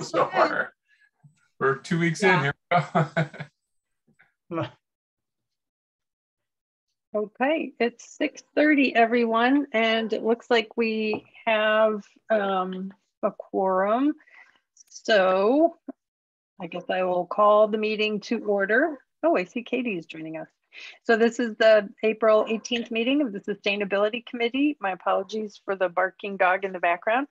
So far, we're 2 weeks in. Here we go. Okay, it's 6:30, everyone, and it looks like we have a quorum. So I guess I will call the meeting to order. Oh, I see Katie is joining us. So this is the April 18th meeting of the Sustainability Committee. My apologies for the barking dog in the background.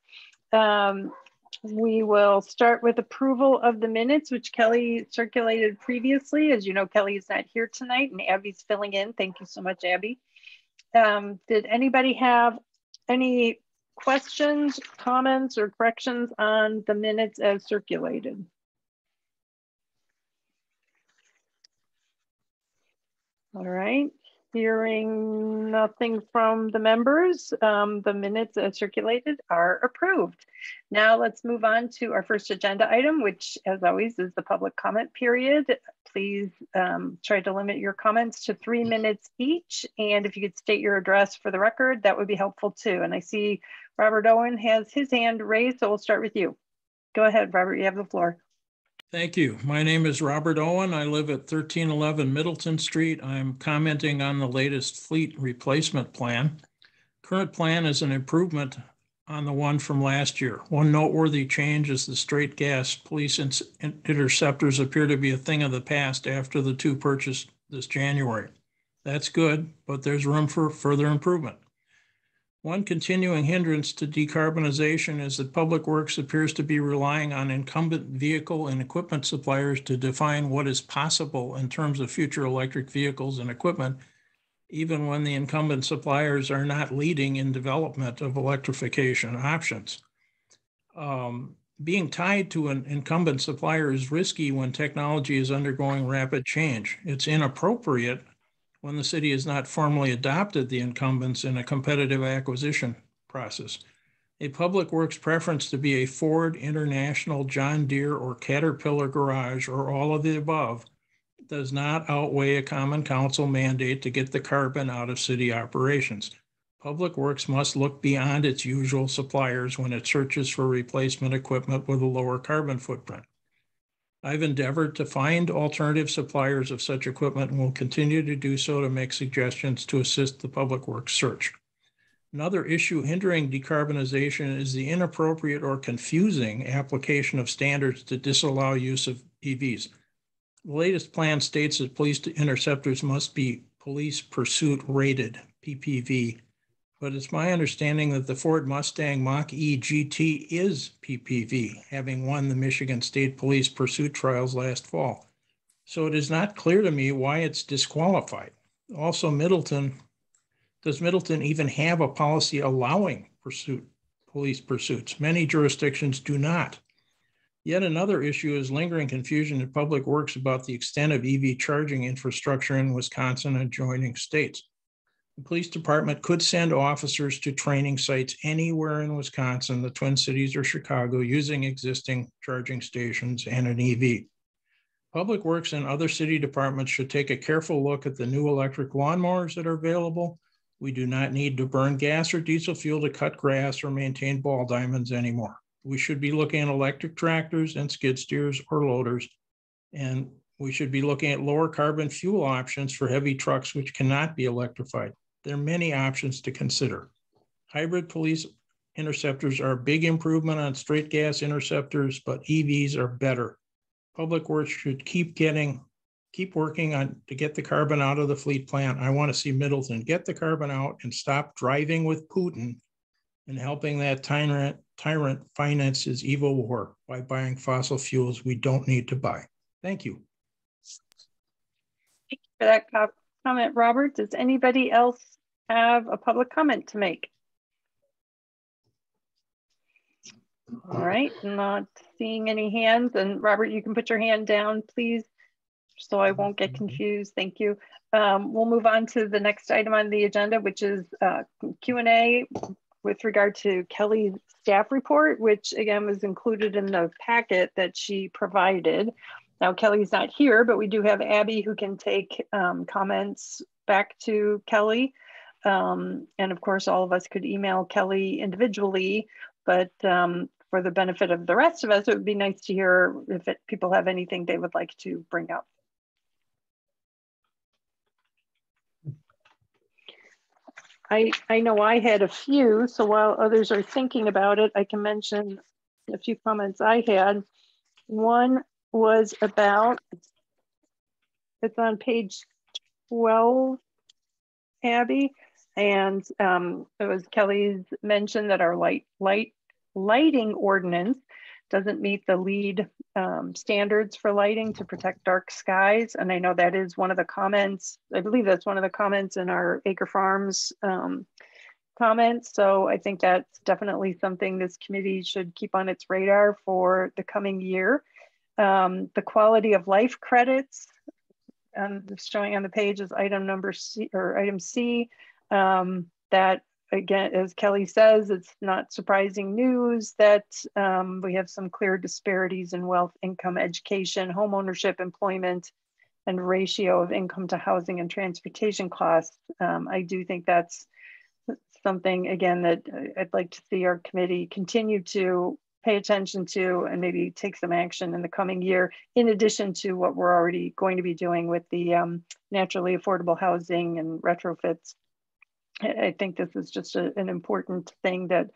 We will start with approval of the minutes, which Kelly circulated previously. As you know, Kelly is not here tonight and Abby's filling in. Thank you so much, Abby. Did anybody have any questions, comments, or corrections on the minutes as circulated? All right, hearing nothing from the members, the minutes as circulated are approved. Now let's move on to our first agenda item, which as always is the public comment period. Please try to limit your comments to 3 minutes each. And if you could state your address for the record, that would be helpful too. And I see Robert Owen has his hand raised, so we'll start with you. Go ahead, Robert, you have the floor. Thank you. My name is Robert Owen. I live at 1311 Middleton Street. I'm commenting on the latest fleet replacement plan. Current plan is an improvement on the one from last year. One noteworthy change is the straight gas police interceptors appear to be a thing of the past after the 2 purchased this January. That's good, but there's room for further improvement. One continuing hindrance to decarbonization is that Public Works appears to be relying on incumbent vehicle and equipment suppliers to define what is possible in terms of future electric vehicles and equipment, even when the incumbent suppliers are not leading in development of electrification options. Being tied to an incumbent supplier is risky when technology is undergoing rapid change. It's inappropriate when the city has not formally adopted the incumbents in a competitive acquisition process. A Public Works preference to be a Ford, International, John Deere, or Caterpillar garage, or all of the above, does not outweigh a common council mandate to get the carbon out of city operations. Public Works must look beyond its usual suppliers when it searches for replacement equipment with a lower carbon footprint. I've endeavored to find alternative suppliers of such equipment and will continue to do so to make suggestions to assist the Public Works search. Another issue hindering decarbonization is the inappropriate or confusing application of standards to disallow use of EVs. The latest plan states that police interceptors must be police pursuit rated, PPV, but it's my understanding that the Ford Mustang Mach-E GT is PPV, having won the Michigan State Police pursuit trials last fall. So it is not clear to me why it's disqualified. Also, does Middleton even have a policy allowing police pursuits? Many jurisdictions do not. Yet another issue is lingering confusion in Public Works about the extent of EV charging infrastructure in Wisconsin and adjoining states. The police department could send officers to training sites anywhere in Wisconsin, the Twin Cities, or Chicago using existing charging stations and an EV. Public Works and other city departments should take a careful look at the new electric lawnmowers that are available. We do not need to burn gas or diesel fuel to cut grass or maintain ball diamonds anymore. We should be looking at electric tractors and skid steers or loaders, and we should be looking at lower carbon fuel options for heavy trucks which cannot be electrified. There are many options to consider. Hybrid police interceptors are a big improvement on straight gas interceptors, but EVs are better. Public Works should keep working on to get the carbon out of the fleet plan. I want to see Middleton get the carbon out and stop driving with Putin and helping that tyrant finance his evil war by buying fossil fuels we don't need to buy. Thank you. Thank you for that comment, Robert. Does anybody else have a public comment to make? All right, not seeing any hands. And Robert, you can put your hand down, please, so I won't get confused. Thank you. We'll move on to the next item on the agenda, which is Q&A with regard to Kelly's staff report, which again was included in the packet that she provided. Now, Kelly's not here, but we do have Abby who can take comments back to Kelly. And of course, all of us could email Kelly individually, but for the benefit of the rest of us, it would be nice to hear if people have anything they would like to bring up. I know I had a few, so while others are thinking about it, I can mention a few comments I had. One was about, it's on page 12, Abby, and it was Kelly's mention that our lighting ordinance doesn't meet the LEED standards for lighting to protect dark skies. And I know that is one of the comments, I believe that's one of the comments in our Acre Farms comments. So I think that's definitely something this committee should keep on its radar for the coming year. The quality of life credits, showing on the page is item number C, or item C. That again, as Kelly says, it's not surprising news that we have some clear disparities in wealth, income, education, home ownership, employment, and ratio of income to housing and transportation costs. I do think that's something, again, that I'd like to see our committee continue to pay attention to and maybe take some action in the coming year, in addition to what we're already going to be doing with the naturally affordable housing and retrofits. I think this is just an important thing that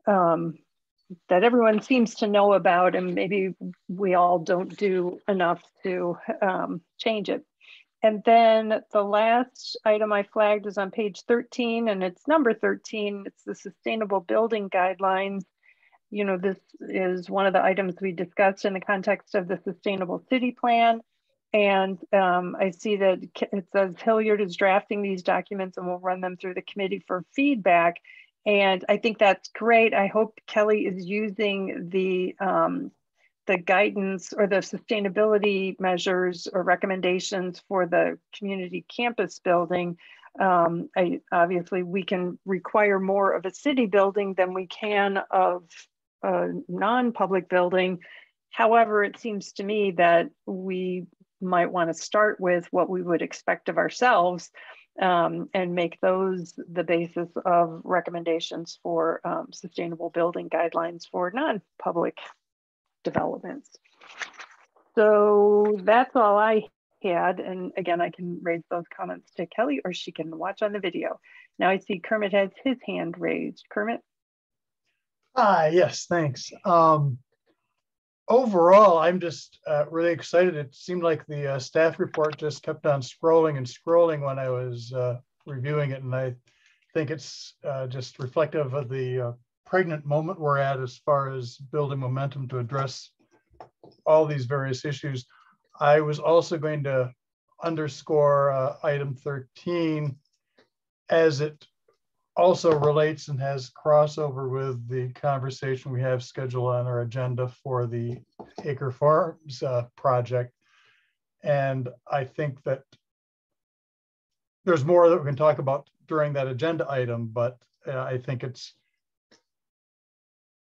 that everyone seems to know about, and maybe we all don't do enough to change it. And then the last item I flagged is on page 13, and it's number 13. It's the Sustainable Building Guidelines. You know, this is one of the items we discussed in the context of the Sustainable City Plan. And I see that it says Hilliard is drafting these documents and we'll run them through the committee for feedback. And I think that's great. I hope Kelly is using the guidance or the sustainability measures or recommendations for the community campus building. Obviously, we can require more of a city building than we can of a non-public building. However, it seems to me that we might want to start with what we would expect of ourselves and make those the basis of recommendations for sustainable building guidelines for non-public developments. So that's all I had. And again, I can raise those comments to Kelly or she can watch on the video. Now I see Kermit has his hand raised. Kermit? Yes, thanks. Overall, I'm just really excited. It seemed like the staff report just kept on scrolling and scrolling when I was reviewing it. And I think it's just reflective of the pregnant moment we're at as far as building momentum to address all these various issues. I was also going to underscore item 13 as it also relates and has crossover with the conversation we have scheduled on our agenda for the Acre Farms project. And I think that there's more that we can talk about during that agenda item, but I think it's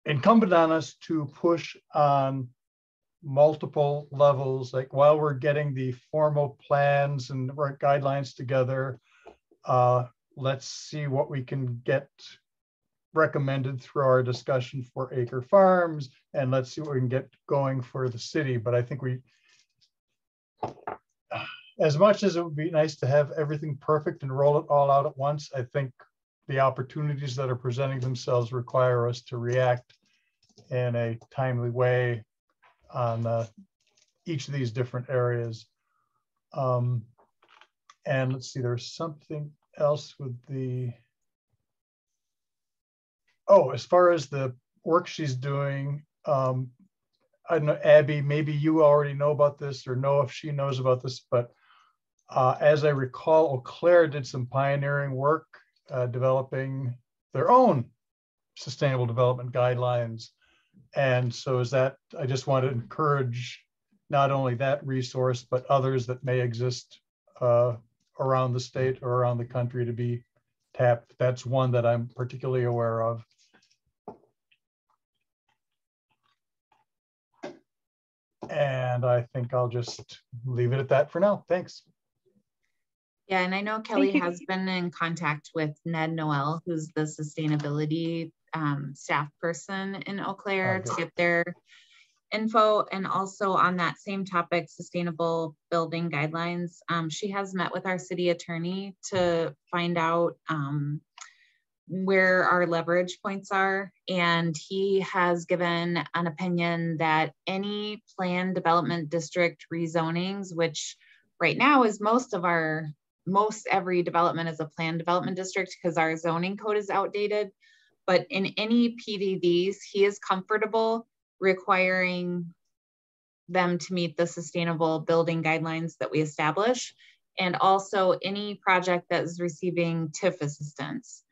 incumbent on us to push on multiple levels, like while we're getting the formal plans and guidelines together, let's see what we can get recommended through our discussion for Acre Farms, and let's see what we can get going for the city. But I think we, as much as it would be nice to have everything perfect and roll it all out at once, I think the opportunities that are presenting themselves require us to react in a timely way on each of these different areas. And let's see, there's something else with the, as far as the work she's doing, I don't know, Abby, maybe you already know about this or know if she knows about this, but as I recall, Eau Claire did some pioneering work developing their own sustainable development guidelines. And so is that, I just want to encourage not only that resource, but others that may exist around the state or around the country to be tapped. That's one that I'm particularly aware of. And I think I'll just leave it at that for now. Thanks. Yeah, and I know Kelly has been in contact with Ned Noel, who's the sustainability staff person in Eau Claire Okay. to get their info. And also on that same topic, sustainable building guidelines, she has met with our city attorney to find out where our leverage points are. And he has given an opinion that any planned development district rezonings, which right now is most every development is a planned development district because our zoning code is outdated. But in any PDDs, he is comfortable requiring them to meet the sustainable building guidelines that we establish. And also any project that is receiving TIF assistance.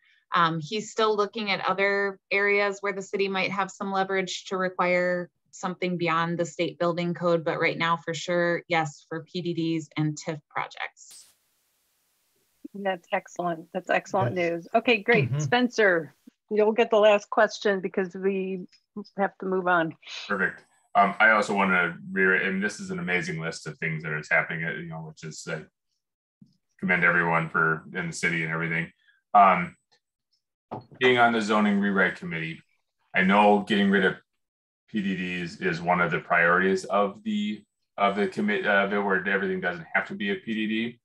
He's still looking at other areas where the city might have some leverage to require something beyond the state building code, but right now for sure, yes, for PDDs and TIF projects. That's excellent. That's excellent Yes. news. Okay, great. Mhm. Spencer, you'll get the last question because we have to move on. Perfect. I also want to reiterate, and this is an amazing list of things that is happening, which is commend everyone for in the city and everything. Being on the zoning rewrite committee, I know getting rid of PDDs is one of the priorities of the committee of it, where everything doesn't have to be a PDD.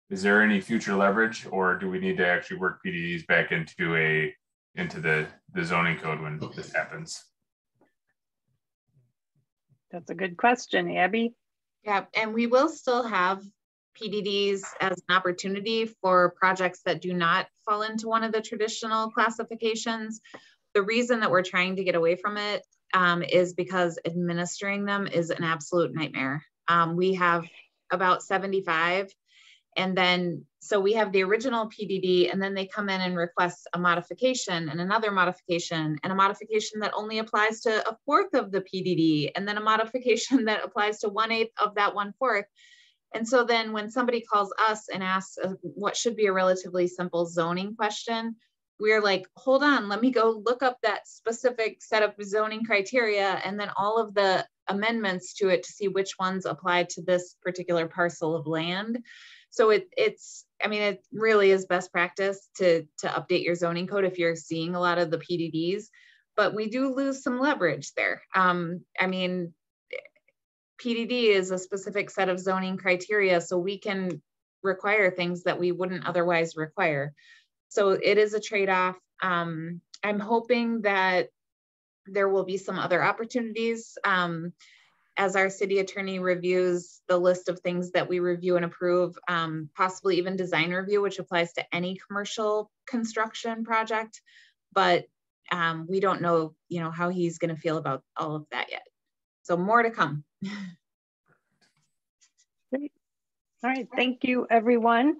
Is there any future leverage, or do we need to actually work PDDs back into the zoning code when this happens? That's a good question, Abby. Yeah, and we will still have PDDs as an opportunity for projects that do not fall into one of the traditional classifications. The reason that we're trying to get away from it is because administering them is an absolute nightmare. We have about 75, and then so we have the original PDD, and then they come in and request a modification and another modification and a modification that only applies to a fourth of the PDD, and then a modification that applies to 1/8 of that 1/4. And so then when somebody calls us and asks what should be a relatively simple zoning question, we're like, hold on, let me go look up that specific set of zoning criteria and then all of the amendments to it to see which ones apply to this particular parcel of land. So it really is best practice to update your zoning code if you're seeing a lot of the PDDs, but we do lose some leverage there. PDD is a specific set of zoning criteria, so we can require things that we wouldn't otherwise require. So it is a trade-off. I'm hoping that there will be some other opportunities as our city attorney reviews the list of things that we review and approve, possibly even design review, which applies to any commercial construction project. But we don't know, how he's going to feel about all of that yet. So more to come. Great. All right, thank you, everyone.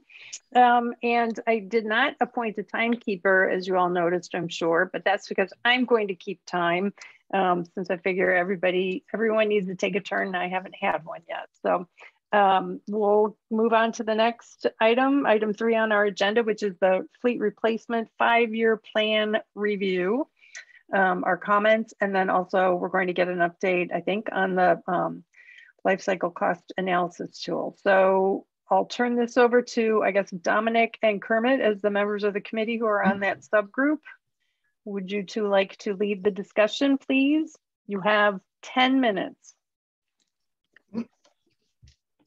And I did not appoint a timekeeper, as you all noticed, I'm sure, but that's because I'm going to keep time since I figure everyone needs to take a turn and I haven't had one yet. So we'll move on to the next item 3 on our agenda, which is the fleet replacement 5-year plan review, our comments, and then also we're going to get an update, I think, on the life cycle cost analysis tool. So I'll turn this over to, I guess, Dominic and Kermit as the members of the committee who are on that subgroup. Would you two like to lead the discussion, please? You have 10 minutes.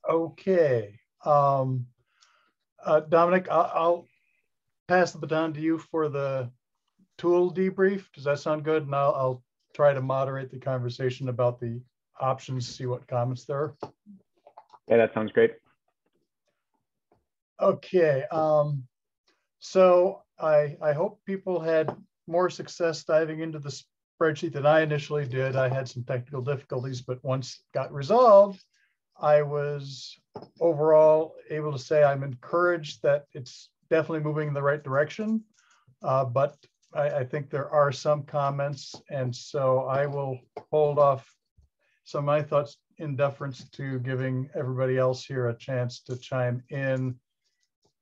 Okay. Dominic, I'll pass the baton to you for the tool debrief. Does that sound good? And I'll try to moderate the conversation about the options, see what comments there are. Yeah, that sounds great. Okay, so I hope people had more success diving into the spreadsheet than I initially did. I had some technical difficulties, but once it got resolved, I was overall able to say I'm encouraged that it's definitely moving in the right direction, but I think there are some comments, and so I will hold off some of my thoughts in deference to giving everybody else here a chance to chime in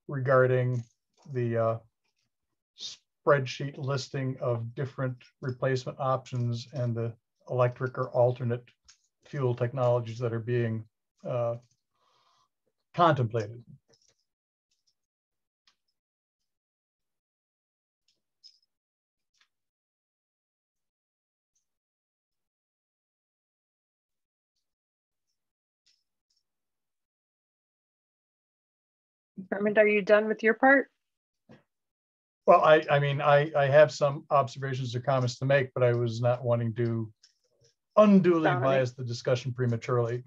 regarding the spreadsheet listing of different replacement options and the electric or alternate fuel technologies that are being contemplated. Herman, are you done with your part? Well, I mean, I have some observations or comments to make, but I was not wanting to unduly bias the discussion prematurely.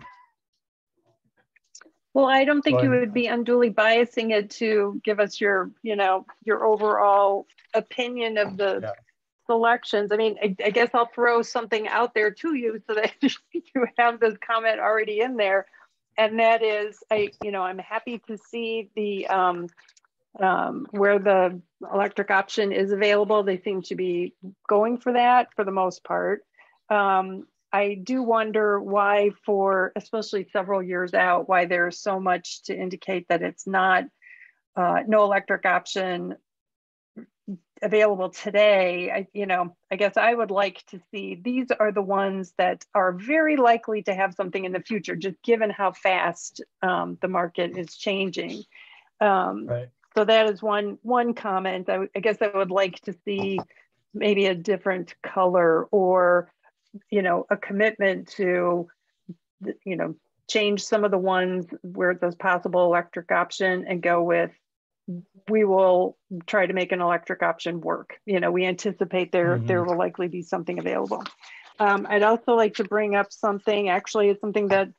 Well, I don't think you Fine. would be unduly biasing it to give us your, your overall opinion of the selections. I mean, I guess I'll throw something out there to you so that you have this comment already in there. And that is, I'm happy to see the, where the electric option is available. They seem to be going for that for the most part. I do wonder why, for especially several years out, why there's so much to indicate that it's not no electric option available today. I guess I would like to see these are the ones that are very likely to have something in the future, just given how fast the market is changing. Right. So that is one comment. I guess I would like to see maybe a different color, or a commitment to, change some of the ones where there's possible electric option and go with, we will try to make an electric option work. We anticipate there will likely be something available. I'd also like to bring up something, actually it's something that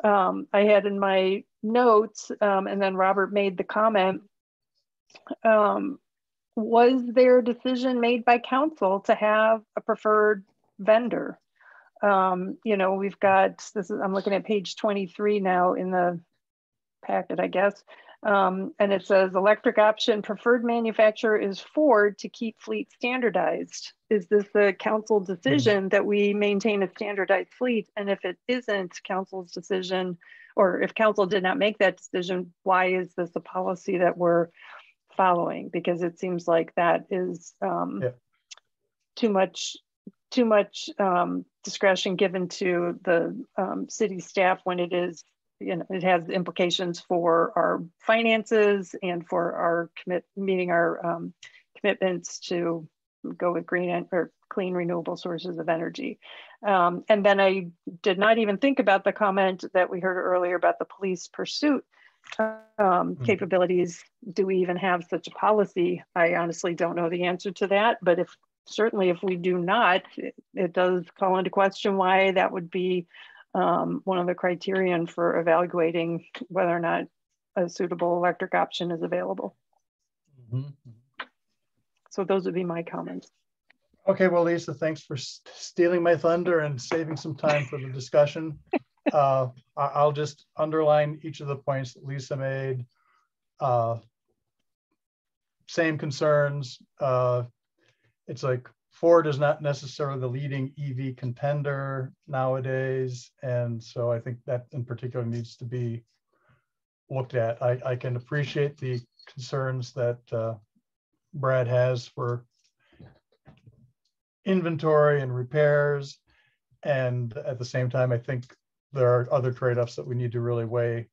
I had in my notes, and then Robert made the comment. Was there a decision made by council to have a preferred vendor? We've got, I'm looking at page 23 now in the packet, I guess. And it says electric option preferred manufacturer is Ford to keep fleet standardized. Is this a council decision that we maintain a standardized fleet? And if it isn't council's decision, or if council did not make that decision, why is this a policy that we're following? Because it seems like that is too much discretion given to the city staff when it is, it has implications for our finances and for our meeting our commitments to go with green or clean renewable sources of energy. And then I did not even think about the comment that we heard earlier about the police pursuit capabilities. Do we even have such a policy? I honestly don't know the answer to that, but certainly if we do not, it does call into question why that would be one of the criterion for evaluating whether or not a suitable electric option is available. So those would be my comments. Okay, well, Lisa, thanks for stealing my thunder and saving some time for the discussion. I'll just underline each of the points that Lisa made. Same concerns. It's like Ford is not necessarily the leading EV contender nowadays. And so I think that in particular needs to be looked at. I can appreciate the concerns that Brad has for inventory and repairs. And at the same time, I think there are other trade-offs that we need to really weigh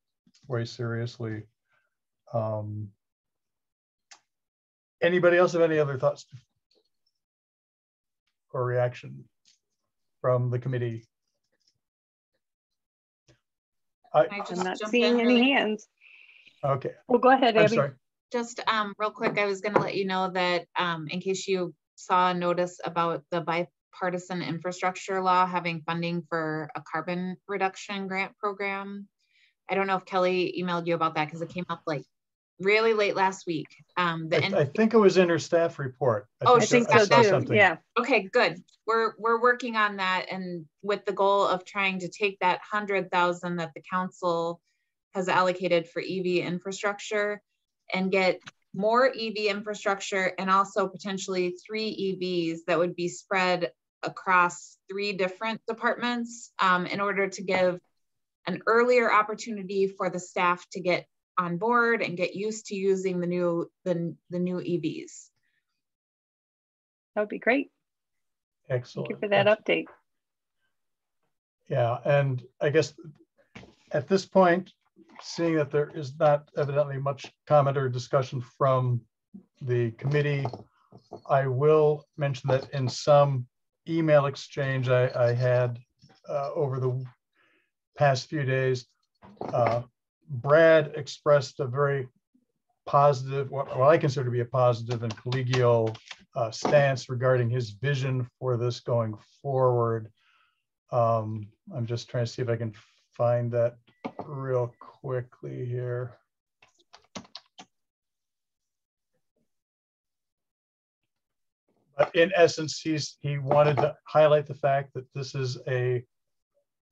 seriously. Anybody else have any other thoughts or reaction from the committee? I'm not seeing any hands. Okay. Well, go ahead, Abby. I'm sorry. Just real quick, I was going to let you know that in case you saw a notice about the bipartisan infrastructure law having funding for a carbon reduction grant program. I don't know if Kelly emailed you about that because it came up like really late last week. I think it was in her staff report. I think so too. Yeah. Okay, good. We're working on that, and with the goal of trying to take that 100,000 that the council has allocated for EV infrastructure and get more EV infrastructure, and also potentially 3 EVs that would be spread across 3 different departments in order to give an earlier opportunity for the staff to get on board and get used to using the new EVs. That would be great. Excellent. Thank you for that update. Yeah, and I guess at this point, seeing that there is not evidently much comment or discussion from the committee, I will mention that in some email exchange I had over the past few days, Brad expressed a very positive, what I consider to be a positive and collegial stance regarding his vision for this going forward. I'm just trying to see if I can find that real quickly here. But in essence, he wanted to highlight the fact that this is a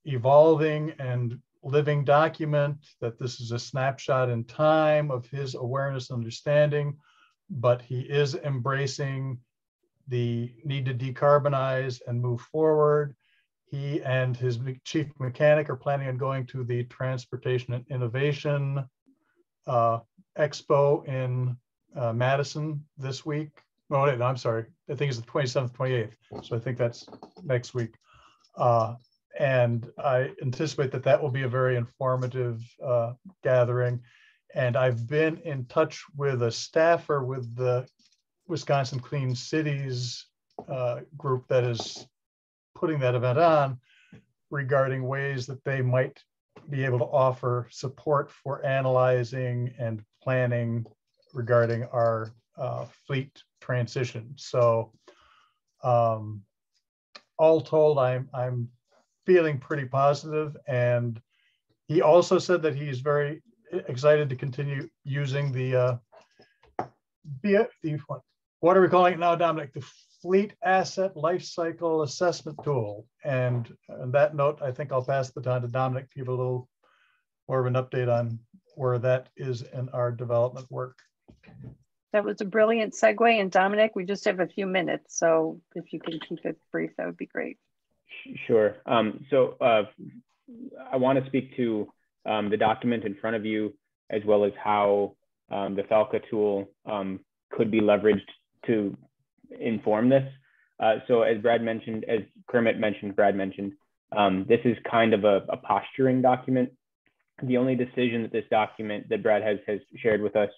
evolving and living document, that this is a snapshot in time of his awareness and understanding, but he is embracing the need to decarbonize and move forward. He and his chief mechanic are planning on going to the Transportation and Innovation Expo in Madison this week. Oh, no, I'm sorry. I think it's the 27th, 28th. So I think that's next week. And I anticipate that that will be a very informative gathering. And I've been in touch with a staffer with the Wisconsin Clean Cities group that is putting that event on, regarding ways that they might be able to offer support for analyzing and planning regarding our fleet transition. So all told, I'm feeling pretty positive. And he also said that he's very excited to continue using the what are we calling it now, Dominic? The Fleet Asset Lifecycle Assessment Tool. And on that note, I think I'll pass the time to Dominic to give a little more of an update on where that is in our development work. That was a brilliant segue. And Dominic, we just have a few minutes. So if you can keep it brief, that would be great. Sure. I want to speak to the document in front of you, as well as how the Falca tool could be leveraged to inform this. So as Brad mentioned, as Kermit mentioned, Brad mentioned, this is kind of a posturing document. The only decision that this document that Brad has shared with us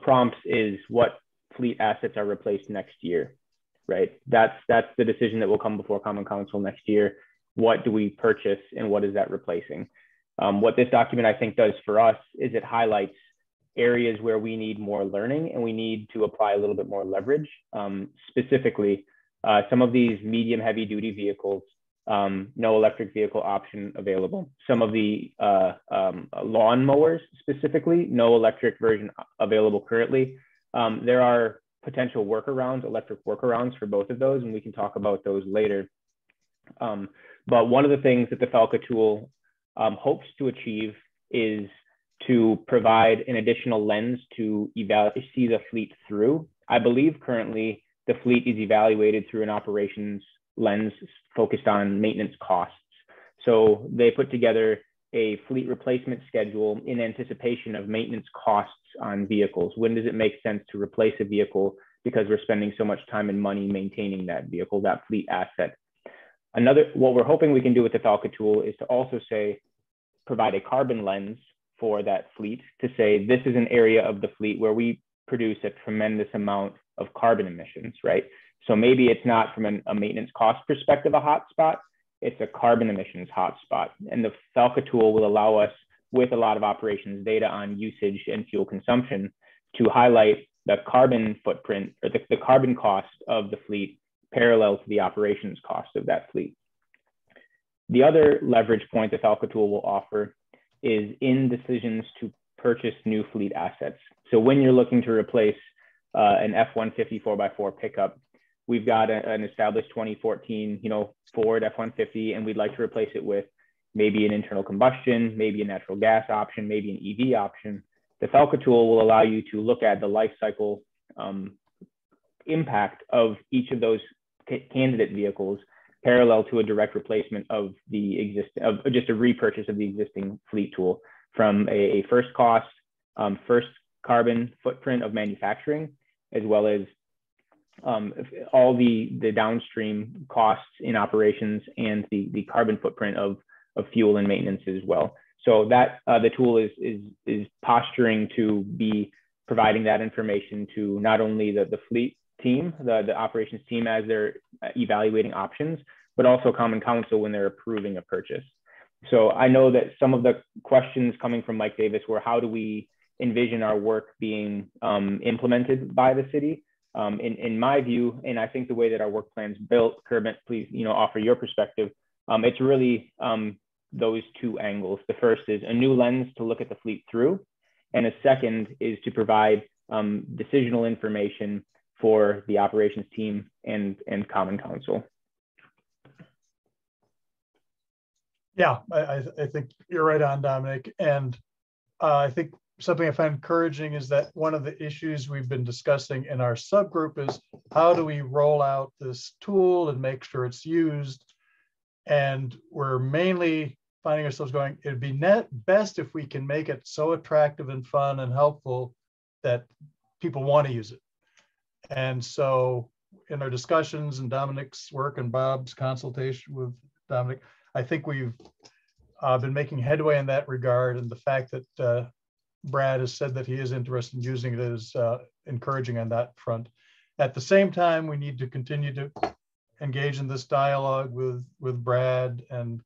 prompts is what fleet assets are replaced next year, right? That's the decision that will come before Common Council next year. What do we purchase and what is that replacing? What this document I think does for us is it highlights areas where we need more learning and we need to apply a little bit more leverage. Specifically, some of these medium heavy duty vehicles, no electric vehicle option available. Some of the lawn mowers specifically, no electric version available currently. There are potential workarounds, electric workarounds for both of those, and we can talk about those later. But one of the things that the Falca tool hopes to achieve is to provide an additional lens to see the fleet through. I believe currently the fleet is evaluated through an operations lens focused on maintenance costs. So they put together a fleet replacement schedule in anticipation of maintenance costs on vehicles. When does it make sense to replace a vehicle because we're spending so much time and money maintaining that vehicle, that fleet asset? What we're hoping we can do with the Falca tool is to also provide a carbon lens for that fleet to say, this is an area of the fleet where we produce a tremendous amount of carbon emissions, right? So maybe it's not from a maintenance cost perspective a hotspot, it's a carbon emissions hotspot. And the Falca tool will allow us, with a lot of operations data on usage and fuel consumption, to highlight the carbon footprint or the carbon cost of the fleet parallel to the operations cost of that fleet. The other leverage point the Falca tool will offer is in decisions to purchase new fleet assets. So when you're looking to replace an F-150 4x4 pickup, we've got an established 2014, Ford F-150, and we'd like to replace it with maybe an internal combustion, maybe a natural gas option, maybe an EV option. The Falca tool will allow you to look at the life cycle impact of each of those candidate vehicles parallel to a direct replacement of just a repurchase of the existing fleet tool from a first cost, first carbon footprint of manufacturing, as well as all the downstream costs in operations and the carbon footprint of fuel and maintenance as well. So that the tool is posturing to be providing that information to not only the fleet team, the operations team as they're evaluating options, but also Common Council when they're approving a purchase. So I know that some of the questions coming from Mike Davis were, how do we envision our work being implemented by the city. In my view, and I think the way that our work plan's built, Kermit, please, offer your perspective. It's really those two angles. The first is a new lens to look at the fleet through, and a second is to provide decisional information for the operations team and Common Council. Yeah, I think you're right on, Dominic. And I think something I find encouraging is that one of the issues we've been discussing in our subgroup is how do we roll out this tool and make sure it's used? And we're mainly finding ourselves going, it'd be best if we can make it so attractive and fun and helpful that people want to use it. And so in our discussions and Dominic's work and Bob's consultation with Dominic, I think we've been making headway in that regard. And the fact that Brad has said that he is interested in using it is encouraging on that front. At the same time, we need to continue to engage in this dialogue with Brad and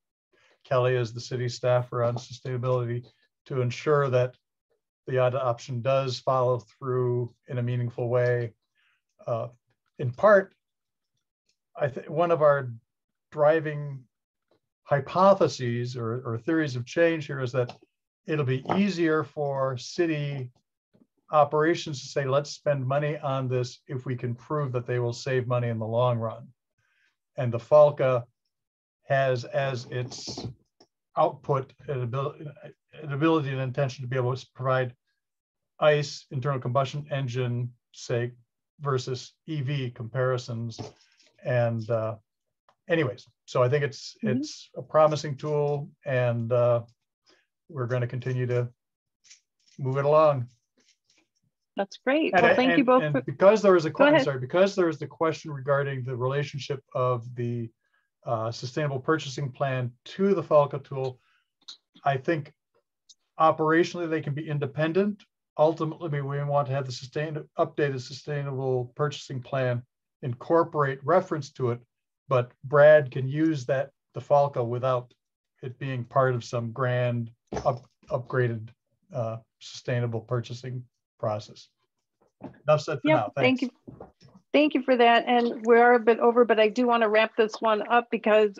Kelly as the city staffer on sustainability to ensure that the adoption does follow through in a meaningful way. In part, I think one of our driving hypotheses or theories of change here is that it'll be easier for city operations to say, let's spend money on this if we can prove that they will save money in the long run. And the FALCA has as its output an ability and intention to be able to provide ICE, internal combustion engine, say, versus EV comparisons. And anyways, so I think it's a promising tool, and we're going to continue to move it along. That's great. Well, thank you both. And because there was a question, because there was the question regarding the relationship of the sustainable purchasing plan to the FALCA tool, I think operationally they can be independent. Ultimately, we want to have the updated sustainable purchasing plan incorporate reference to it, but Brad can use the FALCA without it being part of some grand upgraded sustainable purchasing process. Enough said for now. Thanks. Thank you for that. And we are a bit over, but I do want to wrap this one up because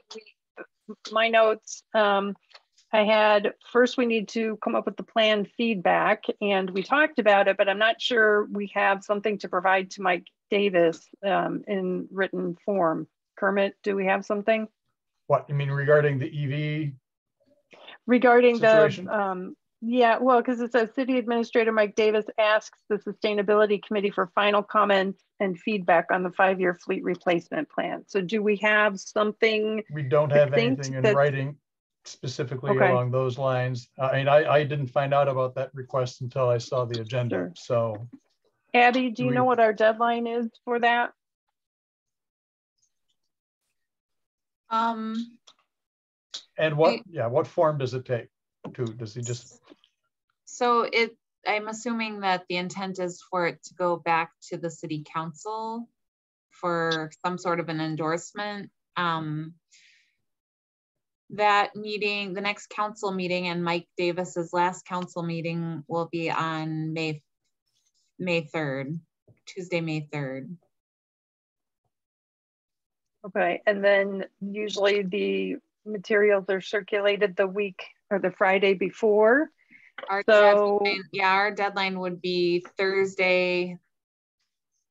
my notes, I had first we need to come up with the plan feedback, and we talked about it, but I'm not sure we have something to provide to Mike Davis in written form. Kermit, do we have something? What you mean regarding the EV? Regarding situation? Yeah, well, because it says City Administrator Mike Davis asks the Sustainability Committee for final comments and feedback on the 5-year fleet replacement plan. So do we have something? We don't have anything in writing specifically along those lines. I mean, I didn't find out about that request until I saw the agenda. Sure. So Abby, do you know what our deadline is for that? And what form does it take? Does he just? So I'm assuming that the intent is for it to go back to the city council for some sort of an endorsement. That meeting, the next council meeting, and Mike Davis's last council meeting will be on May 3rd, Tuesday, May 3rd. Okay, and then usually the materials are circulated the week or the Friday before. Our deadline would be Thursday.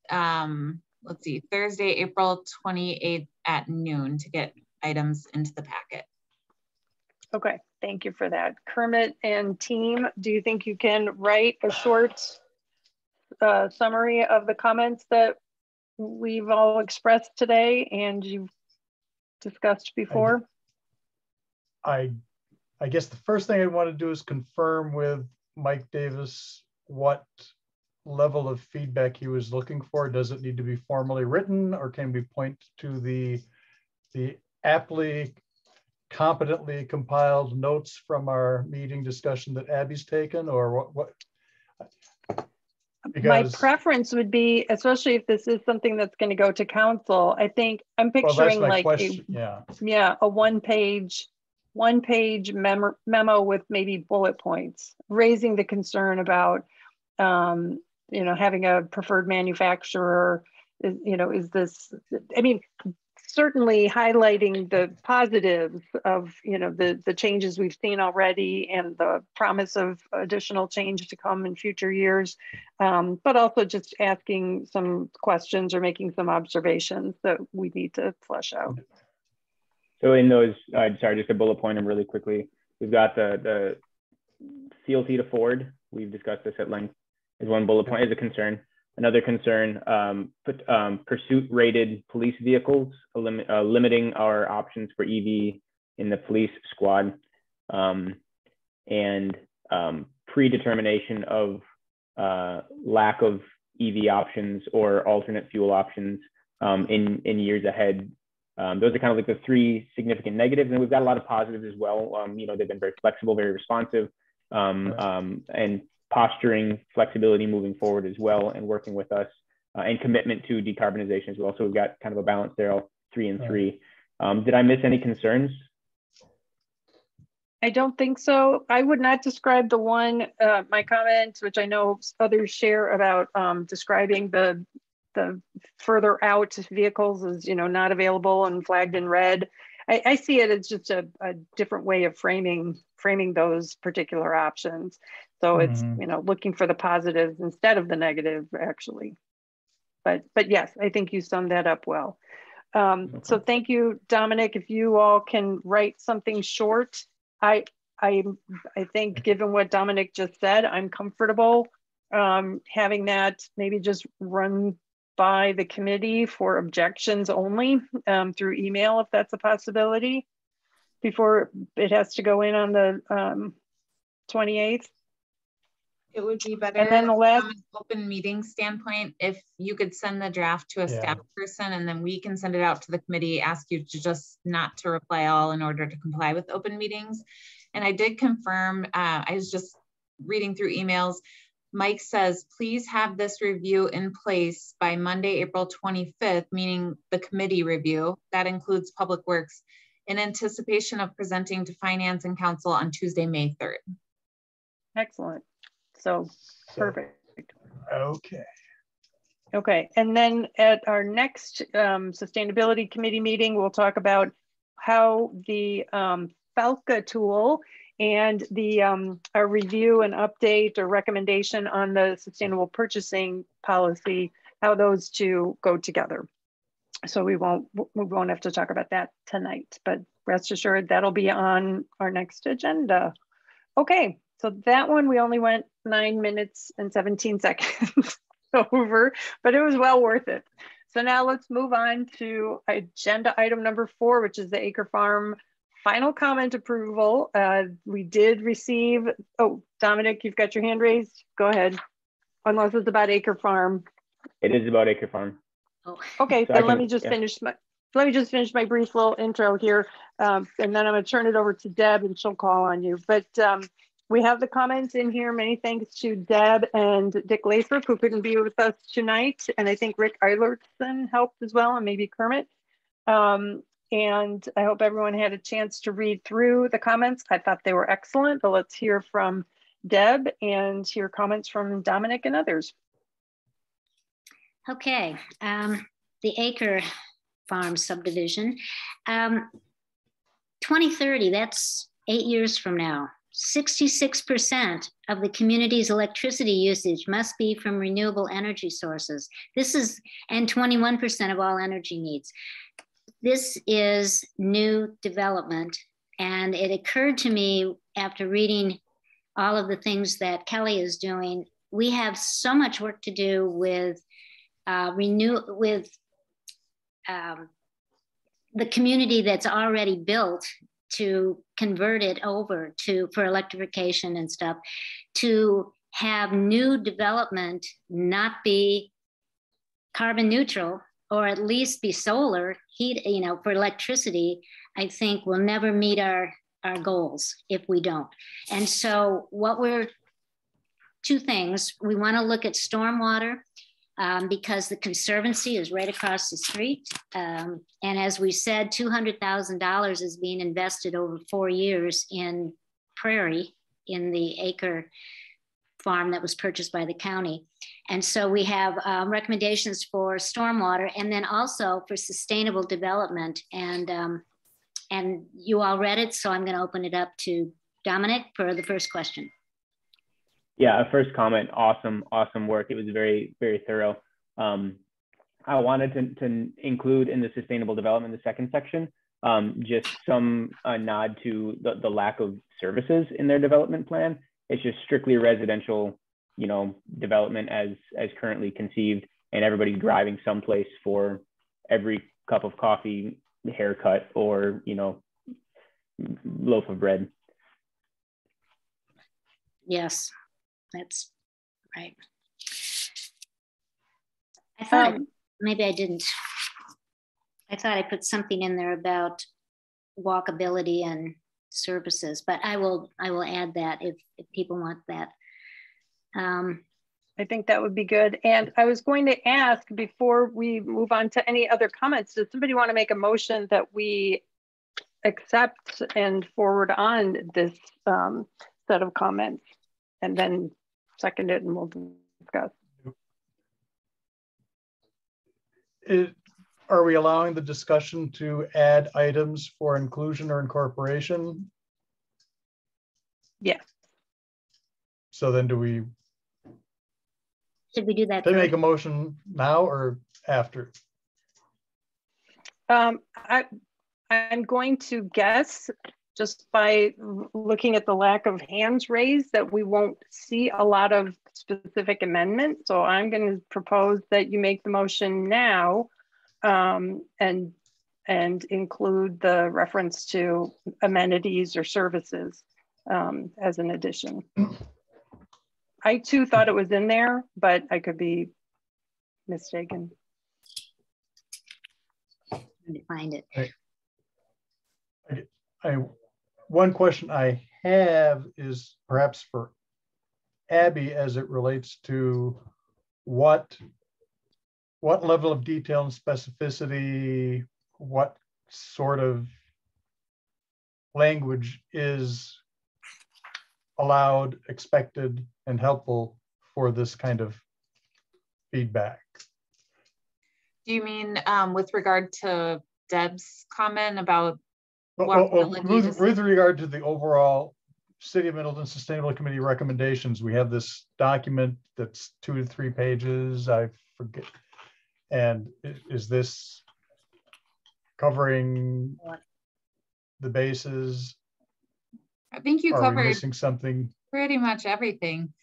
Let's see, Thursday, April 28th at noon to get items into the packet. Okay, thank you for that. Kermit and team, do you think you can write a short summary of the comments that we've all expressed today and you've discussed before? I guess the first thing I want to do is confirm with Mike Davis what level of feedback he was looking for. Does it need to be formally written, or can we point to the aptly, competently compiled notes from our meeting discussion that Abby's taken, or what? Because, my preference would be, especially if this is something that's going to go to council, I think I'm picturing like a one-page one-page memo with maybe bullet points, raising the concern about, you know, having a preferred manufacturer. You know, is this, I mean, certainly highlighting the positives of, you know, the changes we've seen already and the promise of additional change to come in future years, but also just asking some questions or making some observations that we need to flesh out. So in those, sorry, just a bullet point them really quickly. We've got the CLT to Ford. We've discussed this at length. Is one bullet point, is a concern. Another concern, pursuit rated police vehicles, limiting our options for Eevee in the police squad, and predetermination of lack of Eevee options or alternate fuel options in years ahead. Those are kind of like the three significant negatives, and we've got a lot of positives as well. You know, they've been very flexible, very responsive, and posturing flexibility moving forward as well, and working with us, and commitment to decarbonization as well. So we've got kind of a balance there, all 3 and 3. Did I miss any concerns? I don't think so. I would not describe the one, my comment, which I know others share about describing the further out vehicles as, you know, not available and flagged in red. I see it as just a different way of framing those particular options. So it's, you know, looking for the positives instead of the negative, actually. But yes, I think you summed that up well. Okay. So thank you, Dominic. If you all can write something short, I think given what Dominic just said, I'm comfortable having that maybe just run by the committee for objections only through email, if that's a possibility, before it has to go in on the 28th. It would be better, and then the last, from an open meeting standpoint, if you could send the draft to a staff person, and then we can send it out to the committee, ask you to just not to reply all in order to comply with open meetings. And I did confirm, I was just reading through emails. Mike says, please have this review in place by Monday, April 25th, meaning the committee review. That includes Public Works, in anticipation of presenting to Finance and Council on Tuesday, May 3rd. Excellent. So perfect. Okay. Okay. And then at our next Sustainability Committee meeting, we'll talk about how the FALCA tool and the a review and update or recommendation on the sustainable purchasing policy, how those two go together. So we won't have to talk about that tonight, but rest assured that'll be on our next agenda. Okay, so that one we only went 9 minutes and 17 seconds over, but it was well worth it. So now let's move on to agenda item number 4, which is the Acre Farm final comment approval. We did receive, oh, Dominic, you've got your hand raised. Go ahead. Unless it's about Acre Farm. It is about Acre Farm. Oh. Okay, so then let me just finish my brief little intro here, and then I'm going to turn it over to Deb, and she'll call on you. But we have the comments in here. Many thanks to Deb and Dick Lathrop, who couldn't be with us tonight, and I think Rick Eilertson helped as well, and maybe Kermit. And I hope everyone had a chance to read through the comments. I thought they were excellent, but let's hear from Deb and hear comments from Dominic and others. Okay, the Acre Farm subdivision. 2030, that's 8 years from now. 66% of the community's electricity usage must be from renewable energy sources. And 21% of all energy needs. This is new development, and it occurred to me after reading all of the things that Kelly is doing, we have so much work to do with the community that's already built to convert it over for electrification and stuff, to have new development not be carbon neutral, or at least be solar heat, for electricity. I think we'll never meet our goals if we don't. And so two things, we want to look at stormwater. because the Conservancy is right across the street. And as we said, $200,000 is being invested over 4 years in Prairie, in the Acre farm that was purchased by the county. And so we have recommendations for stormwater and then also for sustainable development. And you all read it, so I'm going to open it up to Dominic for the first question. Yeah, a first comment, awesome work. It was very, very thorough. I wanted to include in the sustainable development, the second section, just some nod to the lack of services in their development plan. It's just strictly residential, you know, development as currently conceived, and everybody's driving someplace for every cup of coffee, haircut, or, you know, loaf of bread. Yes, that's right. I thought maybe I didn't. I thought I put something in there about walkability and services, but I will add that if people want that. I think that would be good. And I was going to ask before we move on to any other comments, does somebody want to make a motion that we accept and forward on this set of comments, and then second it and we'll discuss? Are we allowing the discussion to add items for inclusion or incorporation? Yes. So then do we? Should we do that? To make a motion now or after? I'm going to guess, just by looking at the lack of hands raised, that we won't see a lot of specific amendments. So I'm going to propose that you make the motion now and include the reference to amenities or services as an addition. I too thought it was in there, but I could be mistaken. To find it. One question I have is perhaps for Abby, as it relates to what level of detail and specificity, what sort of language is allowed, expected, and helpful for this kind of feedback. Do you mean with regard to Deb's comment about with regard to the overall City of Middleton Sustainable Committee recommendations? We have this document that's 2 to 3 pages, I forget. And is this covering the bases? I think you Are covered we missing something? Pretty much everything.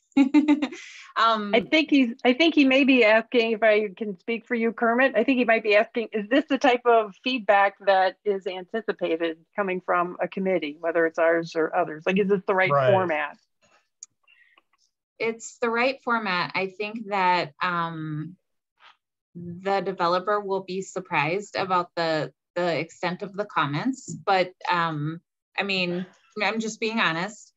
I think he may be asking, if I can speak for you, Kermit, I think he might be asking, is this the type of feedback that is anticipated coming from a committee, whether it's ours or others? Like, is this the right format? It's the right format. I think that the developer will be surprised about the extent of the comments, but I mean, I'm just being honest.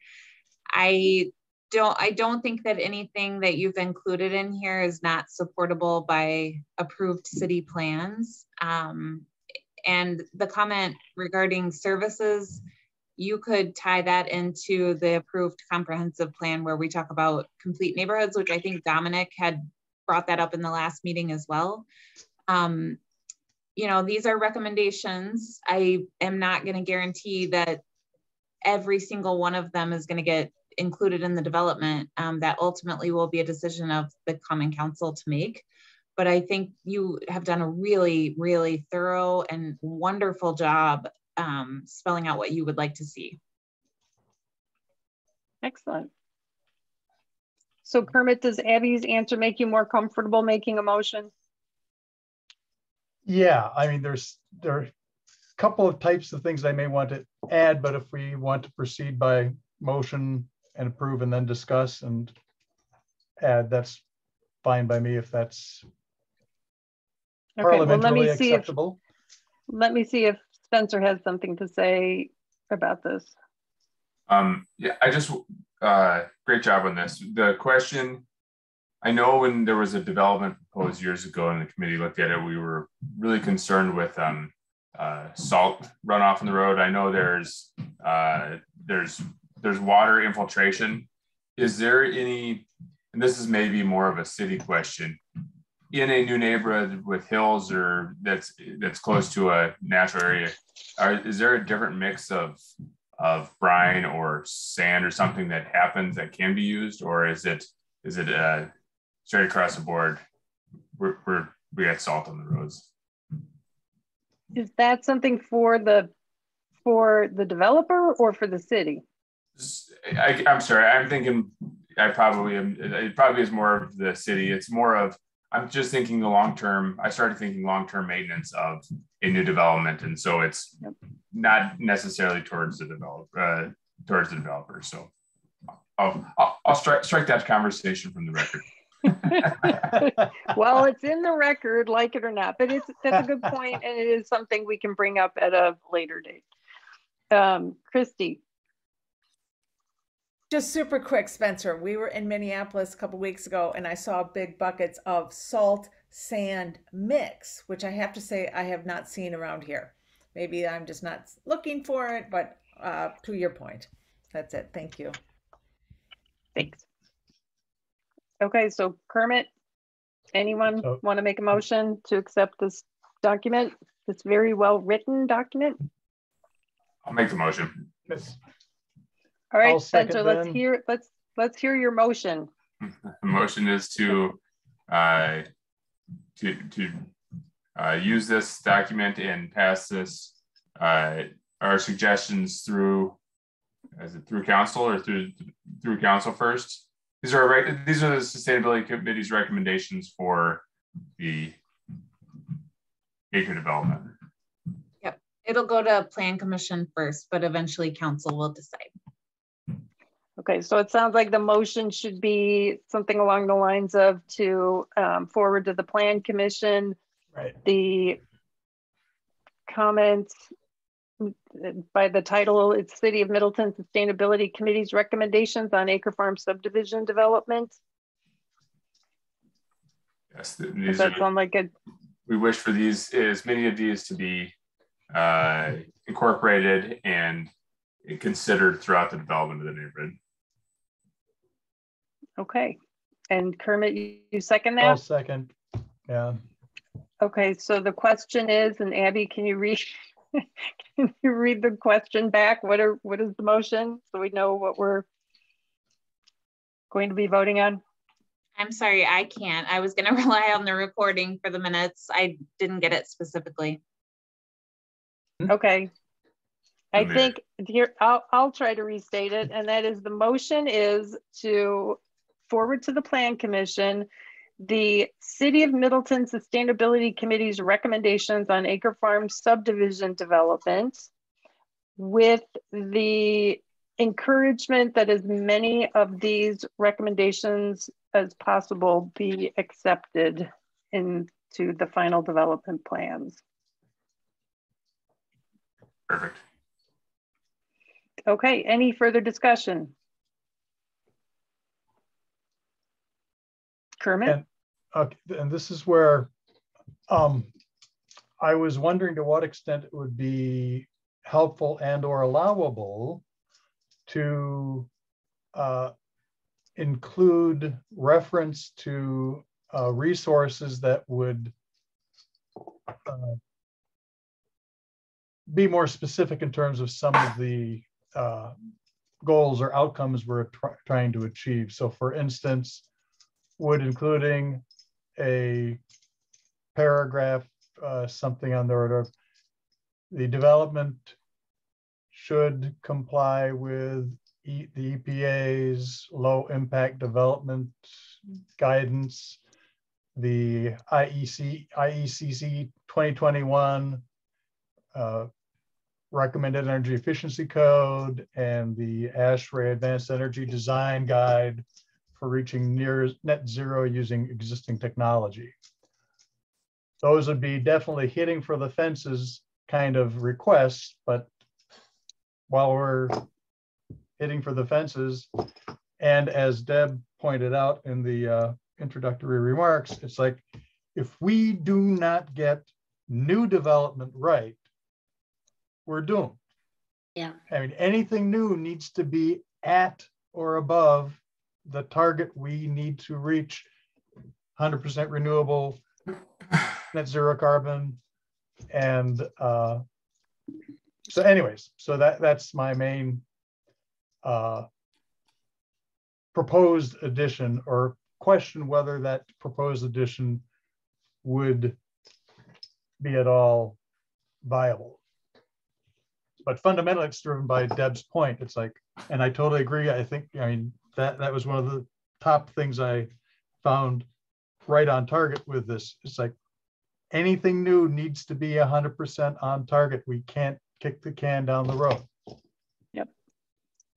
I don't think that anything that you've included in here is not supportable by approved city plans. And the comment regarding services, you could tie that into the approved comprehensive plan where we talk about complete neighborhoods, which I think Dominic had brought that up in the last meeting as well. You know, these are recommendations. I am not going to guarantee that every single one of them is going to get included in the development. That ultimately will be a decision of the Common Council to make. But I think you have done a really, really thorough and wonderful job spelling out what you would like to see. Excellent. So Kermit, does Abby's answer make you more comfortable making a motion? Yeah, I mean, there are a couple of types of things I may want to add, but if we want to proceed by motion and approve and then discuss and add, that's fine by me if that's parliamentary acceptable. Let me see if Spencer has something to say about this. Yeah, I just, great job on this. The question I know when there was a development proposed years ago and the committee looked at it, we were really concerned with salt runoff in the road. I know there's water infiltration. Is there any, and this is maybe more of a city question, in a new neighborhood with hills or that's close to a natural area, is there a different mix of brine or sand or something that happens that can be used, or is it straight across the board? We got salt on the roads. Is that something for the developer or for the city? I'm sorry. I'm thinking it probably is more of the city. It's more of, I'm just thinking the long-term, I started thinking long-term maintenance of a new development. And so it's not necessarily towards the developer. So I'll strike that conversation from the record. Well, it's in the record, like it or not, but that's a good point, and it is something we can bring up at a later date. Christy. Just super quick, Spencer. We were in Minneapolis a couple weeks ago and I saw big buckets of salt sand mix, which I have to say I have not seen around here. Maybe I'm just not looking for it, but to your point, that's it. Thank you. Thanks. Okay, so Kermit, anyone want to make a motion to accept this document, this very well written document? I'll make the motion. Yes. All right, Spencer, let's hear your motion. The motion is to use this document and pass this our suggestions through council or through council first. These are the Sustainability Committee's recommendations for the Acre development. Yep, it'll go to Plan Commission first, but eventually council will decide. Okay, so it sounds like the motion should be something along the lines of to forward to the Plan Commission, right, the comments by the title, it's City of Middleton Sustainability Committee's recommendations on Acre Farm subdivision development. Yes, does that sound like it? We wish for as many of these to be incorporated and considered throughout the development of the neighborhood. Okay, and Kermit, you second that? I'll second, yeah. Okay, so the question is, and Abby, can you read the question back? What is the motion, so we know what we're going to be voting on? I'm sorry, I can't. I was going to rely on the recording for the minutes. I didn't get it specifically. Okay. I think here, I'll try to restate it, and that is the motion is to forward to the Plan Commission the City of Middleton Sustainability Committee's recommendations on Acre Farm subdivision development, with the encouragement that as many of these recommendations as possible be accepted into the final development plans. Perfect. Okay, any further discussion? Kermit? And this is where I was wondering to what extent it would be helpful and or allowable to include reference to resources that would be more specific in terms of some of the goals or outcomes we're trying to achieve. So for instance, would including a paragraph, something on the order of the development should comply with the EPA's low impact development guidance, the IECC 2021 recommended energy efficiency code, and the ASHRAE advanced energy design guide for reaching near net zero using existing technology. Those would be definitely hitting for the fences kind of requests, but while we're hitting for the fences, and as Deb pointed out in the introductory remarks, it's like, if we do not get new development right, we're doomed. Yeah. I mean, anything new needs to be at or above the target we need to reach 100% renewable, net zero carbon. And so anyways, so that's my main proposed addition, or question whether that proposed addition would be at all viable. But fundamentally, it's driven by Deb's point. It's like, and I totally agree. I think, I mean, that was one of the top things I found right on target with this. It's like, anything new needs to be 100% on target. We can't kick the can down the road. Yep.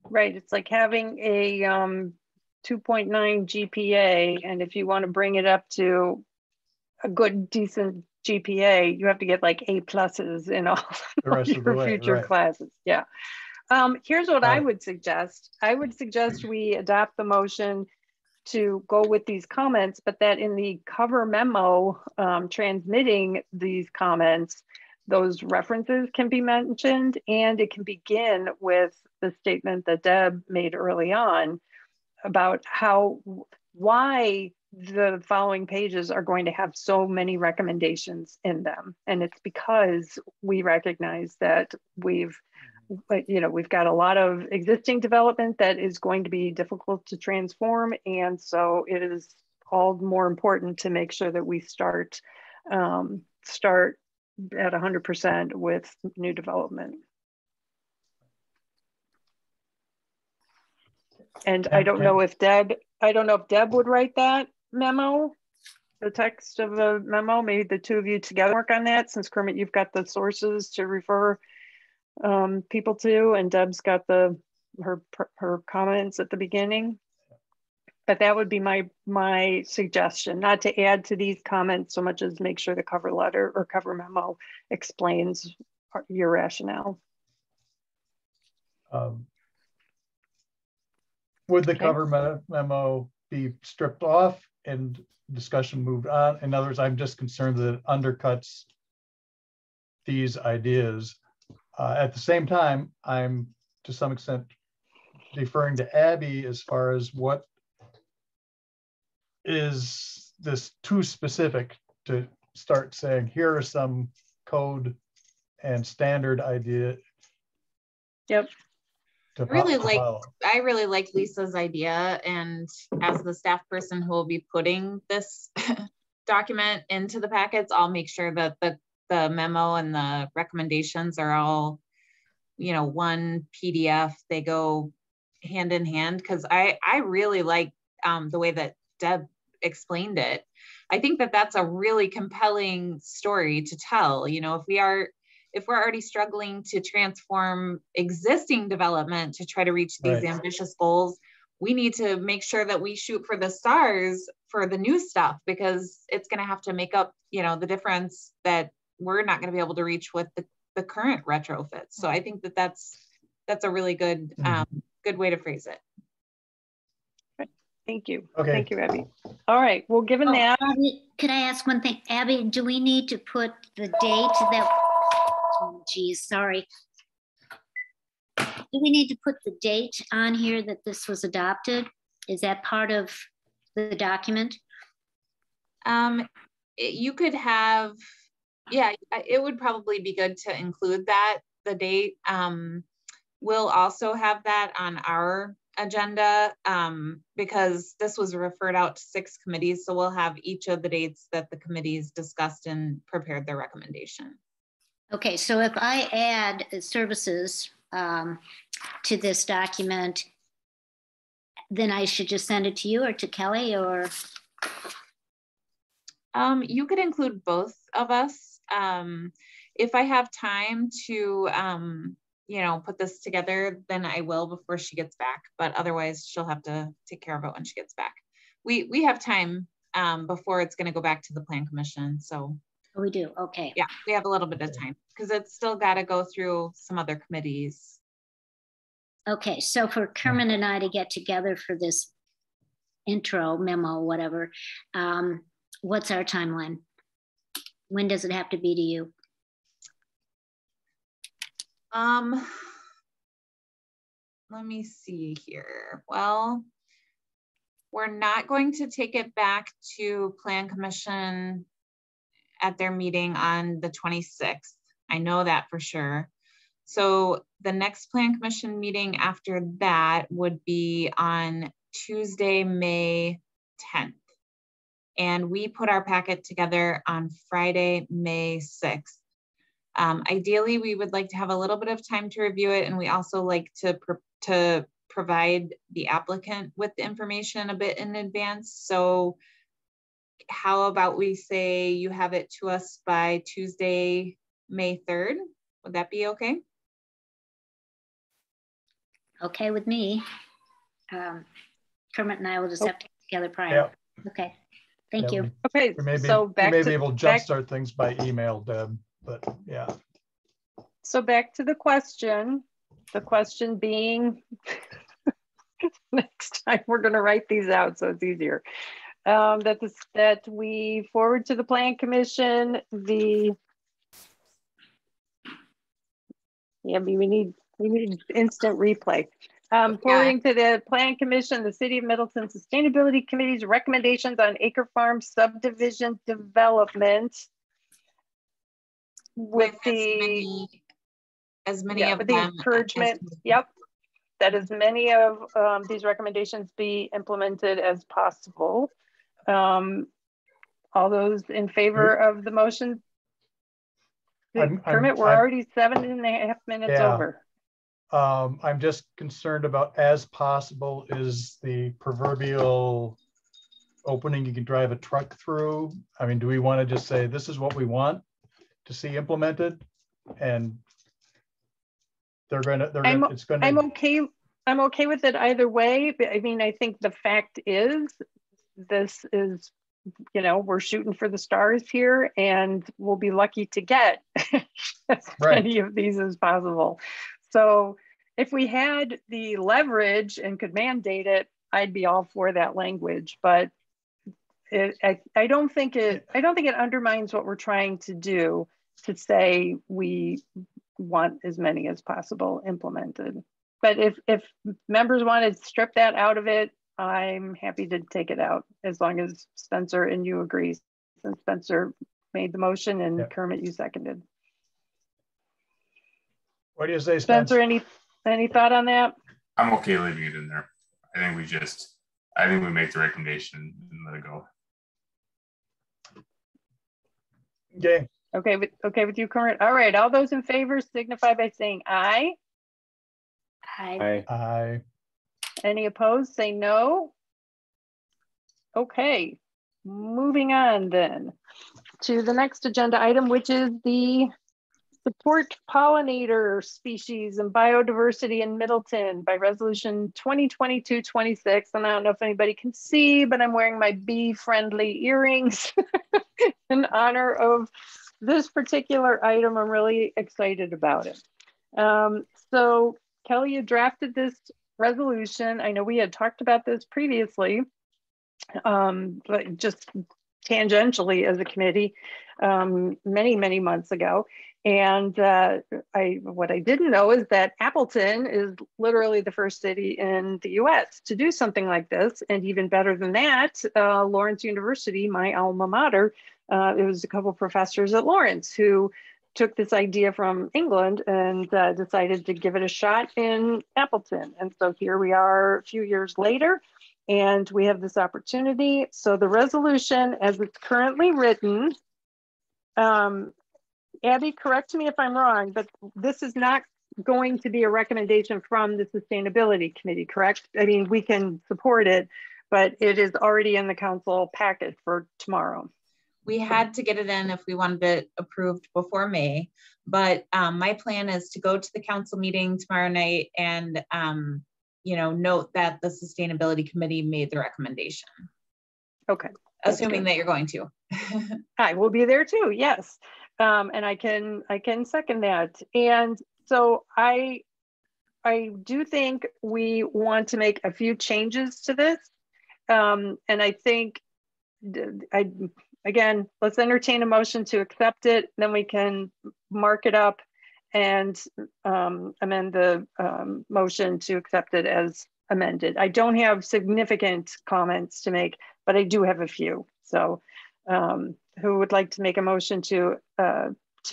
Right. It's like having a 2.9 GPA. And if you want to bring it up to a good, decent GPA, you have to get like A pluses in all The rest of the your way, future right. classes. Yeah. Here's what I would suggest. I would suggest we adopt the motion to go with these comments, but that in the cover memo transmitting these comments, those references can be mentioned, and it can begin with the statement that Deb made early on about why the following pages are going to have so many recommendations in them. And it's because we recognize that we've got a lot of existing development that is going to be difficult to transform. And so it is all more important to make sure that we start at 100% with new development. And I don't know if Deb would write that memo, the text of the memo. Maybe the two of you together work on that, since Kermit, you've got the sources to refer people to, and Deb's got her comments at the beginning. But that would be my suggestion, not to add to these comments so much as make sure the cover letter or cover memo explains your rationale. Would the cover memo be stripped off and discussion moved on? In other words, I'm just concerned that it undercuts these ideas. At the same time, I'm to some extent deferring to Abby as far as what is this too specific to start saying, here are some code and standard idea. Yep. I really like Lisa's idea, and as the staff person who will be putting this document into the packets, I'll make sure that the memo and the recommendations are all, one PDF. They go hand in hand, because I really like the way that Deb explained it. I think that that's a really compelling story to tell. If we're already struggling to transform existing development to try to reach these ambitious goals, we need to make sure that we shoot for the stars for the new stuff, because it's going to have to make up, the difference that we're not going to be able to reach with the current retrofits. So I think that that's a really good, good way to phrase it. Thank you. Okay. Thank you, Abby. All right. Well, given that. Abby, could I ask one thing? Abby, do we need to put the date that, oh, geez, sorry. Do we need to put the date on here that this was adopted? Is that part of the document? You could have, it would probably be good to include that, the date. We'll also have that on our agenda because this was referred out to 6 committees. So we'll have each of the dates that the committees discussed and prepared their recommendation. Okay, so if I add services to this document, then I should just send it to you or to Kelly, or? You could include both of us. If I have time to, put this together, then I will before she gets back. But otherwise, she'll have to take care of it when she gets back. We have time before it's going to go back to the Plan Commission. So we do. Okay. Yeah, we have a little bit of time because it's still got to go through some other committees. Okay, so for Kermit and I to get together for this intro memo, whatever. What's our timeline? When does it have to be to you? Let me see here. Well, we're not going to take it back to Plan Commission at their meeting on the 26th. I know that for sure. So the next Plan Commission meeting after that would be on Tuesday, May 10th. And we put our packet together on Friday, May 6th. Ideally, we would like to have a little bit of time to review it, and we also like to provide the applicant with the information a bit in advance. So how about we say you have it to us by Tuesday, May 3rd? Would that be okay? Okay with me. Kermit and I will just have to get together prior. Yeah. Okay, thank you. Okay, So we may be able to jumpstart things by email, Deb, but yeah. So back to the question being, next time we're going to write these out so it's easier. That we forward to the Plan Commission we need instant replay. Forwarding to the Plan Commission, the City of Middleton Sustainability Committee's recommendations on Acre Farm subdivision development with as many of them, the encouragement. Yep, that as many of these recommendations be implemented as possible. All those in favor of the motion? Kermit, we're already 7.5 minutes over. I'm just concerned about as possible is the proverbial opening you can drive a truck through. I mean, do we want to just say this is what we want to see implemented, and I'm okay with it either way. But I mean, I think the fact is this is, you know, we're shooting for the stars here, and we'll be lucky to get as many of these as possible. So if we had the leverage and could mandate it, I'd be all for that language. But I don't think it undermines what we're trying to do to say we want as many as possible implemented. But if members want to strip that out of it, I'm happy to take it out, as long as Spencer and you agree. Since Spencer made the motion and Kermit, you seconded. What do you say, Spencer? Any thought on that? I'm okay leaving it in there. I think we make the recommendation and let it go. Okay. Okay with you, Kermit. All right. All those in favor signify by saying aye. Aye. Aye. Any opposed, say no. Okay, moving on then to the next agenda item, which is the support pollinator species and biodiversity in Middleton by resolution 2022-26. And I don't know if anybody can see, but I'm wearing my bee-friendly earrings in honor of this particular item. I'm really excited about it. So Kelly, you drafted this resolution. I know we had talked about this previously, but just tangentially as a committee many months ago. And what I didn't know is that Appleton is literally the first city in the US to do something like this. And even better than that, Lawrence University, my alma mater, it was a couple of professors at Lawrence who took this idea from England and decided to give it a shot in Appleton. And so here we are a few years later, and we have this opportunity. So the resolution as it's currently written, Abby, correct me if I'm wrong, but this is not going to be a recommendation from the Sustainability Committee, correct? I mean, we can support it, but it is already in the council packet for tomorrow. We had to get it in if we wanted it approved before May, but my plan is to go to the council meeting tomorrow night and note that the Sustainability Committee made the recommendation. Okay. Assuming that you're going to. I will be there too, yes. And I can second that. And so I do think we want to make a few changes to this. And I think, again, let's entertain a motion to accept it. Then we can mark it up and amend the motion to accept it as amended. I don't have significant comments to make, but I do have a few. So who would like to make a motion to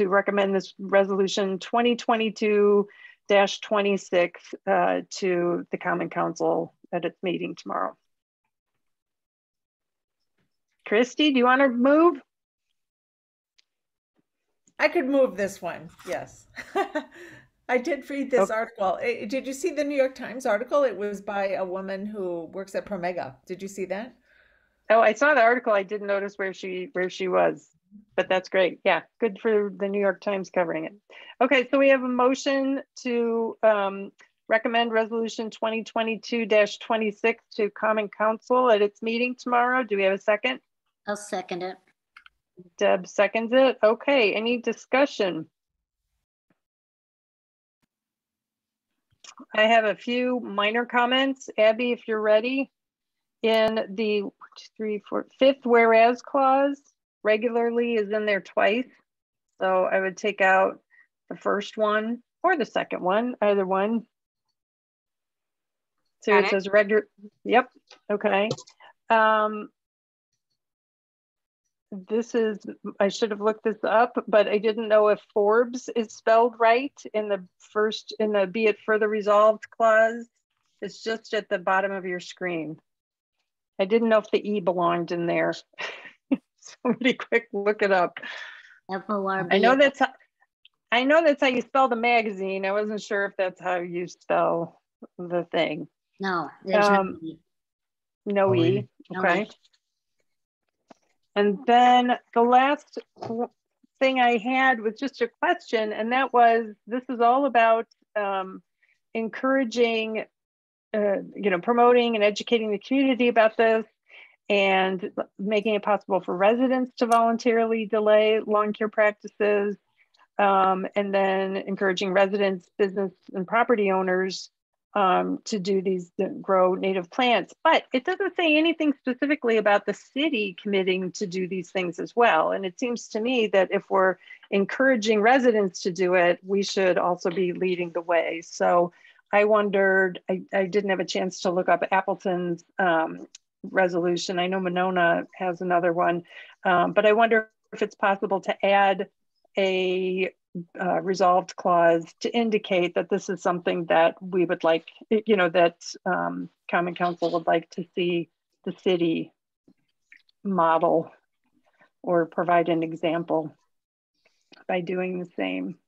recommend this resolution 2022-26 to the Common Council at its meeting tomorrow? Christy, do you want to move? I could move this one, yes. I did read this article. Did you see the New York Times article? It was by a woman who works at Promega. Did you see that? Oh, I saw the article. I didn't notice where she was, but that's great. Yeah, good for the New York Times covering it. Okay, so we have a motion to recommend resolution 2022-26 to Common Council at its meeting tomorrow. Do we have a second? I'll second it. Deb seconds it. Okay, any discussion? I have a few minor comments. Abby, if you're ready. In the 5th whereas clause, regularly is in there twice. So I would take out the first one or the second one, either one. So it says regular, yep, okay. This is, I should have looked this up, but I didn't know if Forbes is spelled right in the first, in the be it further resolved clause. It's just at the bottom of your screen. I didn't know if the E belonged in there. Somebody quick look it up. F-O-R-B. I know that's how you spell the magazine. I wasn't sure if that's how you spell the thing. No, there's no E. No E. Okay. No E. And then the last thing I had was just a question, and that was, this is all about encouraging, promoting and educating the community about this and making it possible for residents to voluntarily delay lawn care practices, and then encouraging residents, business and property owners to do these, grow native plants. But it doesn't say anything specifically about the city committing to do these things as well. And it seems to me that if we're encouraging residents to do it, we should also be leading the way. So I wondered, I didn't have a chance to look up Appleton's resolution. I know Monona has another one, but I wonder if it's possible to add a resolved clause to indicate that this is something that we would like, that Common Council would like to see the city model or provide an example by doing the same.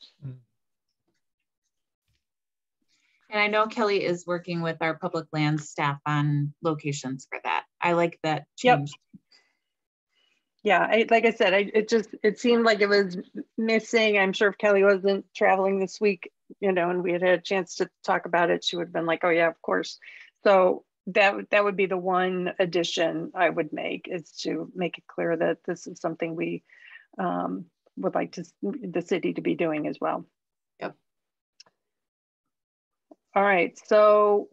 And I know Kelly is working with our public lands staff on locations for that. I like that change. Yep. Yeah, like I said, it seemed like it was missing. I'm sure if Kelly wasn't traveling this week, and we had a chance to talk about it, she would have been like, oh yeah, of course. So that would be the one addition I would make, is to make it clear that this is something we would like the city to be doing as well. Yep. All right, so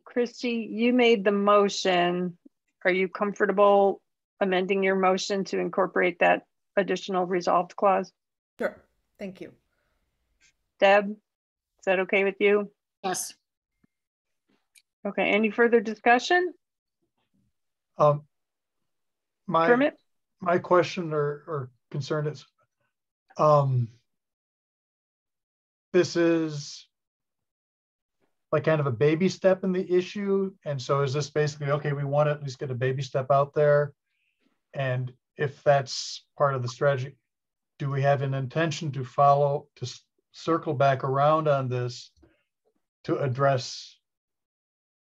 Christy, you made the motion. Are you comfortable amending your motion to incorporate that additional resolved clause? Sure, thank you. Deb, is that okay with you? Yes. Okay, any further discussion? My question or concern is, this is like kind of a baby step in the issue. And so is this basically, okay, we want to at least get a baby step out there? And if that's part of the strategy, do we have an intention to circle back around on this to address,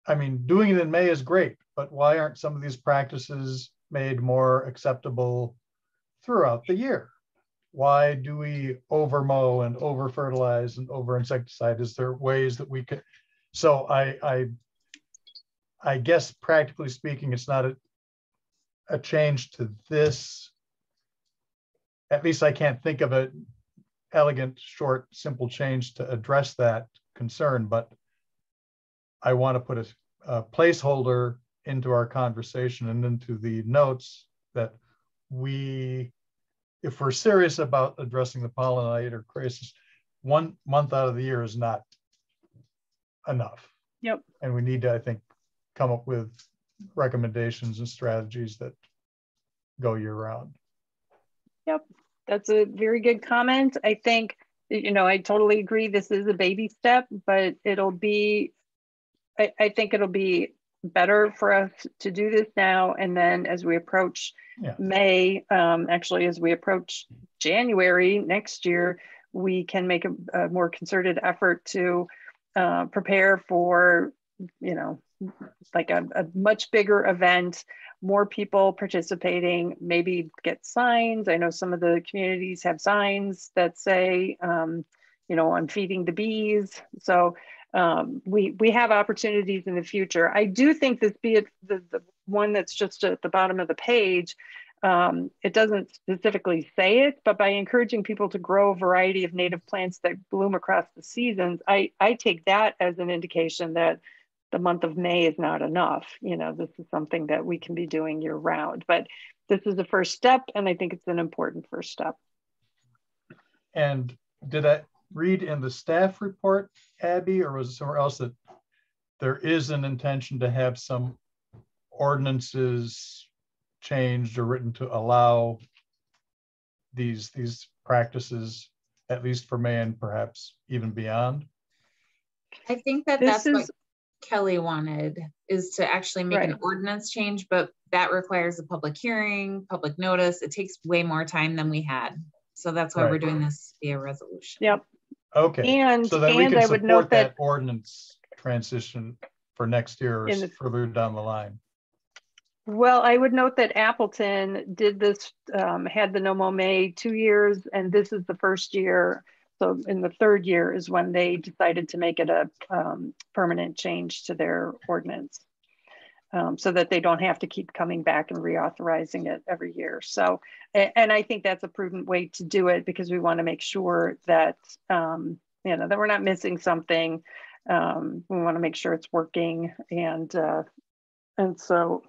I mean, doing it in May is great, but why aren't some of these practices made more acceptable throughout the year? Why do we over mow and over fertilize and over insecticide? Is there ways that we could? So I guess practically speaking, it's not a change to this. At least I can't think of an elegant, short, simple change to address that concern, but I want to put a placeholder into our conversation and into the notes that if we're serious about addressing the pollinator crisis, 1 month out of the year is not enough. Yep. And we need to, I think, come up with recommendations and strategies that go year round. Yep, that's a very good comment. I think, I totally agree. This is a baby step, but I think it'll be better for us to do this now. And then as we approach May, actually, as we approach January next year, we can make a more concerted effort to prepare for, like a much bigger event, more people participating, maybe get signs. I know some of the communities have signs that say, I'm feeding the bees. So we have opportunities in the future. I do think this, be it the one that's just at the bottom of the page, it doesn't specifically say it, but by encouraging people to grow a variety of native plants that bloom across the seasons, I take that as an indication that the month of May is not enough. This is something that we can be doing year round, but this is the first step. And I think it's an important first step. And did I read in the staff report, Abby, or was it somewhere else that there is an intention to have some ordinances changed or written to allow these practices, at least for May and perhaps even beyond? I think that's what Kelly wanted, is to actually make an ordinance change, but that requires a public hearing, public notice. It takes way more time than we had. So that's why we're doing this via resolution. Yep. Okay. And so that we can I would note that ordinance transition for next year or further down the line. Well, I would note that Appleton did this, had the No Mow May 2 years, and this is the first year. So in the third year is when they decided to make it a permanent change to their ordinance, so that they don't have to keep coming back and reauthorizing it every year. So, and I think that's a prudent way to do it, because we want to make sure that, that we're not missing something. We want to make sure it's working, and so,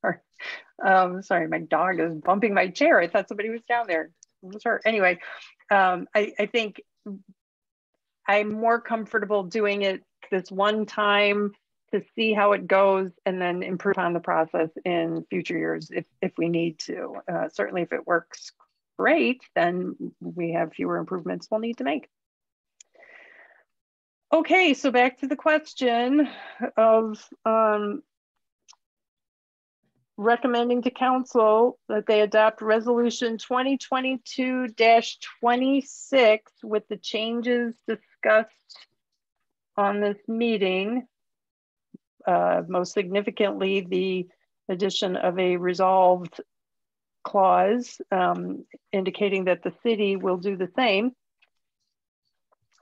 sorry, my dog is bumping my chair. I thought somebody was down there. It was her. Anyway, I think I'm more comfortable doing it this one time to see how it goes, and then improve on the process in future years if we need to. Certainly if it works great, then we have fewer improvements we'll need to make. Okay, so back to the question of recommending to council that they adopt resolution 2022-26 with the changes discussed on this meeting. Most significantly, the addition of a resolved clause indicating that the city will do the same.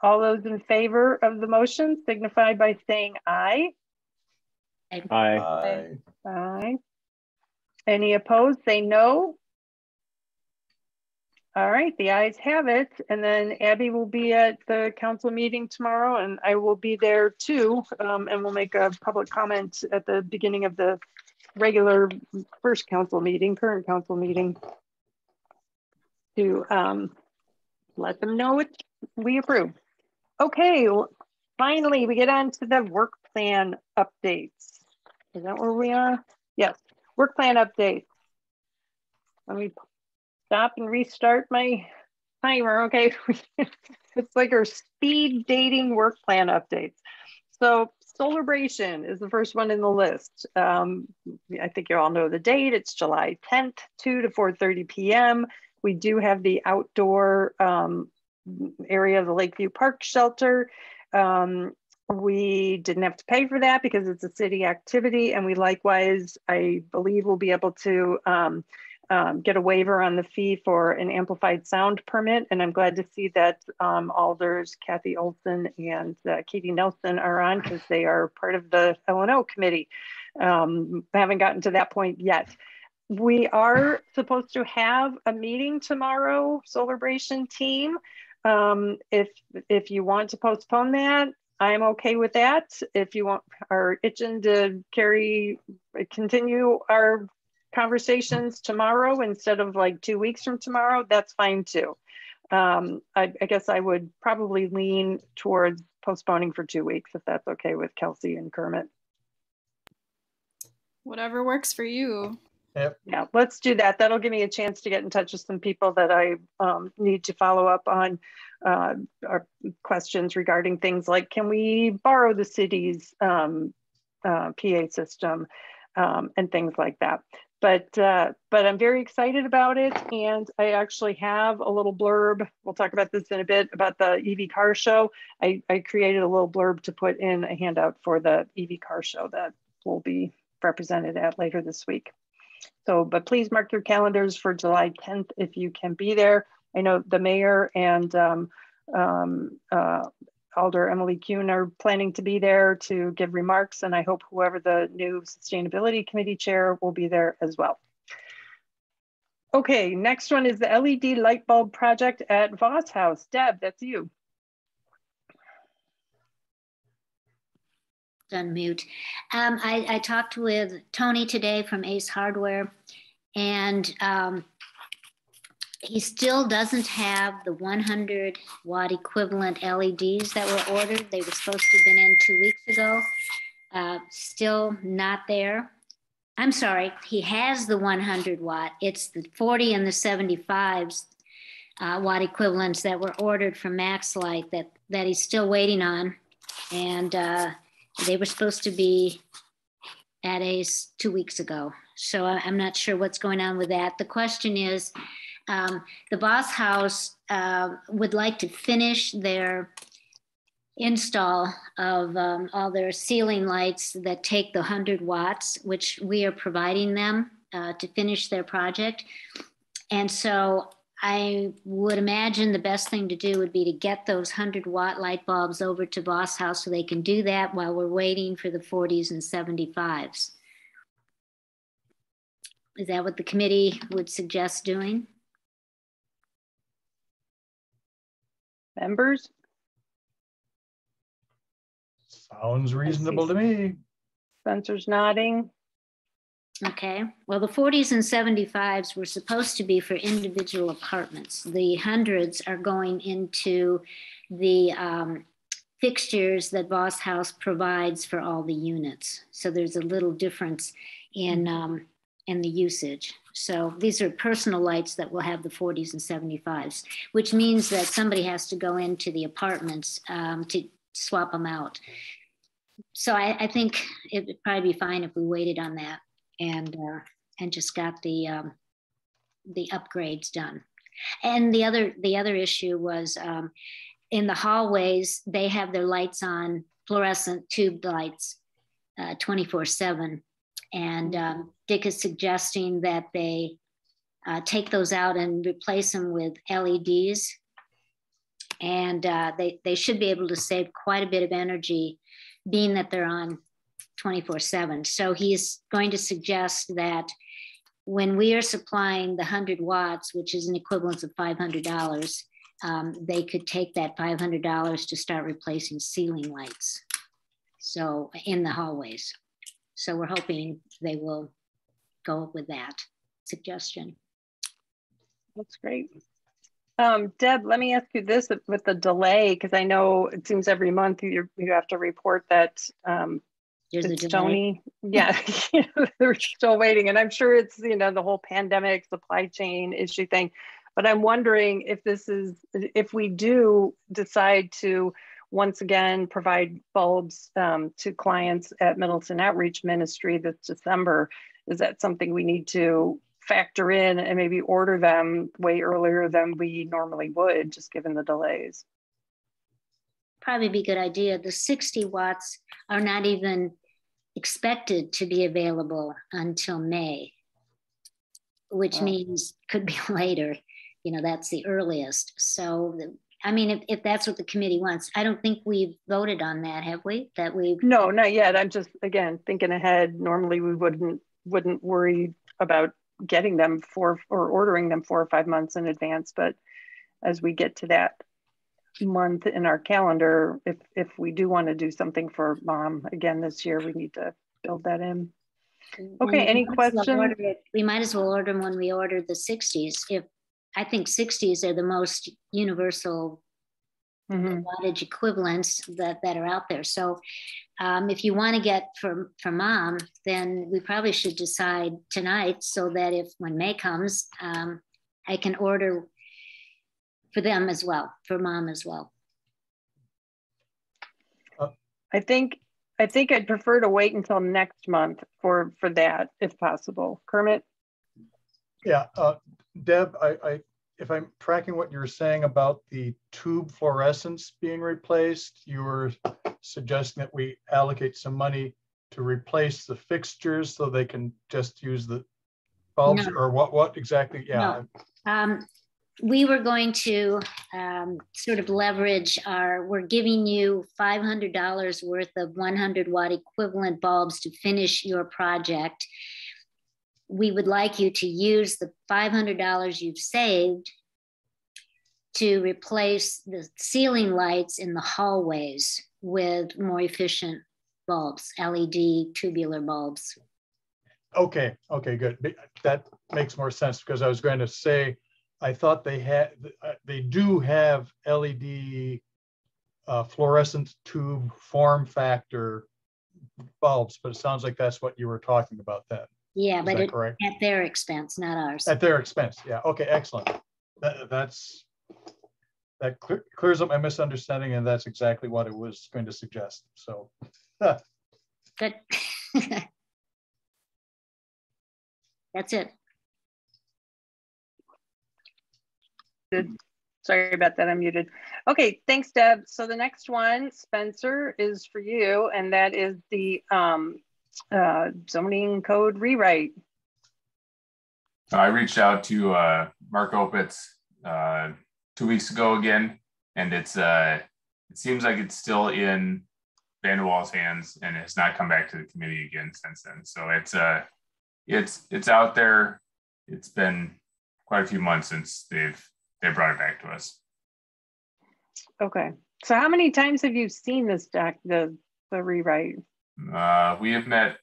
All those in favor of the motion signify by saying aye. Aye. Aye. Any opposed, say no. All right, the ayes have it. And then Abby will be at the council meeting tomorrow, and I will be there too. And we'll make a public comment at the beginning of the regular current council meeting, to let them know what we approve. Okay, finally, we get on to the work plan updates. Is that where we are? Yes, work plan updates. Let me stop and restart my timer. Okay, it's like our speed dating work plan updates. So Celebration is the first one in the list. I think you all know the date. It's July 10th, 2 to 4:30 p.m. We do have the outdoor area of the Lakeview Park shelter. We didn't have to pay for that because it's a city activity, and we likewise, I believe, will be able to get a waiver on the fee for an amplified sound permit. And I'm glad to see that Alders Kathy Olson and Katie Nelson are on, because they are part of the L&O committee. I haven't gotten to that point yet. We are supposed to have a meeting tomorrow, Celebration team. If you want to postpone that, I'm okay with that. If you are itching to continue our conversations tomorrow instead of like 2 weeks from tomorrow, that's fine too. I guess I would probably lean towards postponing for 2 weeks if that's okay with Kelsey and Kermit. Whatever works for you. Yep. Yeah, let's do that. That'll give me a chance to get in touch with some people that I need to follow up on our questions regarding things like, can we borrow the city's PA system and things like that. But I'm very excited about it. And I actually have a little blurb. We'll talk about this in a bit about the Eevee car show. I created a little blurb to put in a handout for the Eevee car show that will be represented at later this week. So, but please mark your calendars for July 10th if you can be there. I know the mayor and Alder Emily Kuhn are planning to be there to give remarks, and I hope whoever the new Sustainability Committee chair will be there as well. Okay, next one is the LED light bulb project at Voss House. Deb, that's you. Unmute. I talked with Tony today from Ace Hardware, and he still doesn't have the 100 watt equivalent LEDs that were ordered. They were supposed to have been in 2 weeks ago. Still not there. I'm sorry, he has the 100 watt. It's the 40 and the 75s watt equivalents that were ordered from MaxLight that he's still waiting on. And they were supposed to be at Ace 2 weeks ago. So I'm not sure what's going on with that. The question is, the Voss House would like to finish their install of all their ceiling lights that take the 100 watts, which we are providing them to finish their project. And so I would imagine the best thing to do would be to get those 100 watt light bulbs over to Voss House so they can do that while we're waiting for the 40s and 75s. Is that what the committee would suggest doing? Members? Sounds reasonable to me. Spencer's nodding. Okay, well, the 40s and 75s were supposed to be for individual apartments. The 100s are going into the fixtures that Voss House provides for all the units. So there's a little difference in the usage. So these are personal lights that will have the 40s and 75s, which means that somebody has to go into the apartments to swap them out. So I think it would probably be fine if we waited on that and just got the upgrades done. And the other issue was in the hallways, they have their lights on, fluorescent tube lights 24/7. And Dick is suggesting that they take those out and replace them with LEDs. And they should be able to save quite a bit of energy being that they're on 24/7. So he's going to suggest that when we are supplying the 100 watts, which is an equivalent of $500, they could take that $500 to start replacing ceiling lights. So in the hallways. So we're hoping they will go with that suggestion. That's great. Deb, let me ask you this with the delay, because I know it seems every month you have to report that it's Tony. Yeah, they're still waiting. And I'm sure it's, the whole pandemic supply chain issue thing. But I'm wondering if we do decide to once again provide bulbs to clients at Middleton Outreach Ministry this December, is that something we need to factor in and maybe order them way earlier than we normally would, just given the delays? Probably be a good idea. The 60 watts are not even expected to be available until May, which means could be later. That's the earliest. So, I mean, if that's what the committee wants, I don't think we've voted on that, have we? No, not yet. I'm just, again, thinking ahead. Normally we wouldn't worry about getting them or ordering them 4 or 5 months in advance, but as we get to that month in our calendar. If we do want to do something for mom again this year, we need to build that in. Okay, any questions? We might as well order them when we order the 60s. If I think 60s are the most universal wattage equivalents that are out there. So if you want to get for mom, then we probably should decide tonight so that if when May comes, I can order for them as well, for mom as well. I think I'd prefer to wait until next month for that, if possible. Kermit? Yeah, Deb, if I'm tracking what you're saying about the tube fluorescents being replaced, you were suggesting that we allocate some money to replace the fixtures so they can just use the bulbs, or what exactly? Yeah. No. We were going to sort of leverage we're giving you $500 worth of 100 watt equivalent bulbs to finish your project. We would like you to use the $500 you've saved to replace the ceiling lights in the hallways with more efficient bulbs, LED tubular bulbs. Okay, good. That makes more sense, because I was going to say, I thought they do have LED fluorescent tube form factor bulbs, but it sounds like that's what you were talking about then. Yeah, but at their expense, not ours. At their expense, yeah. Okay, excellent. That clears up my misunderstanding, and that's exactly what I was going to suggest. So, good. That's it. Good. Sorry about that, I'm muted. Okay, thanks, Deb. So the next one, Spencer, is for you, and that is the zoning code rewrite. I reached out to Mark Opitz 2 weeks ago again, and it seems like it's still in Vanderwall's hands and has not come back to the committee again since then. So it's out there. It's been quite a few months since they brought it back to us. Okay. So how many times have you seen this the rewrite? We have met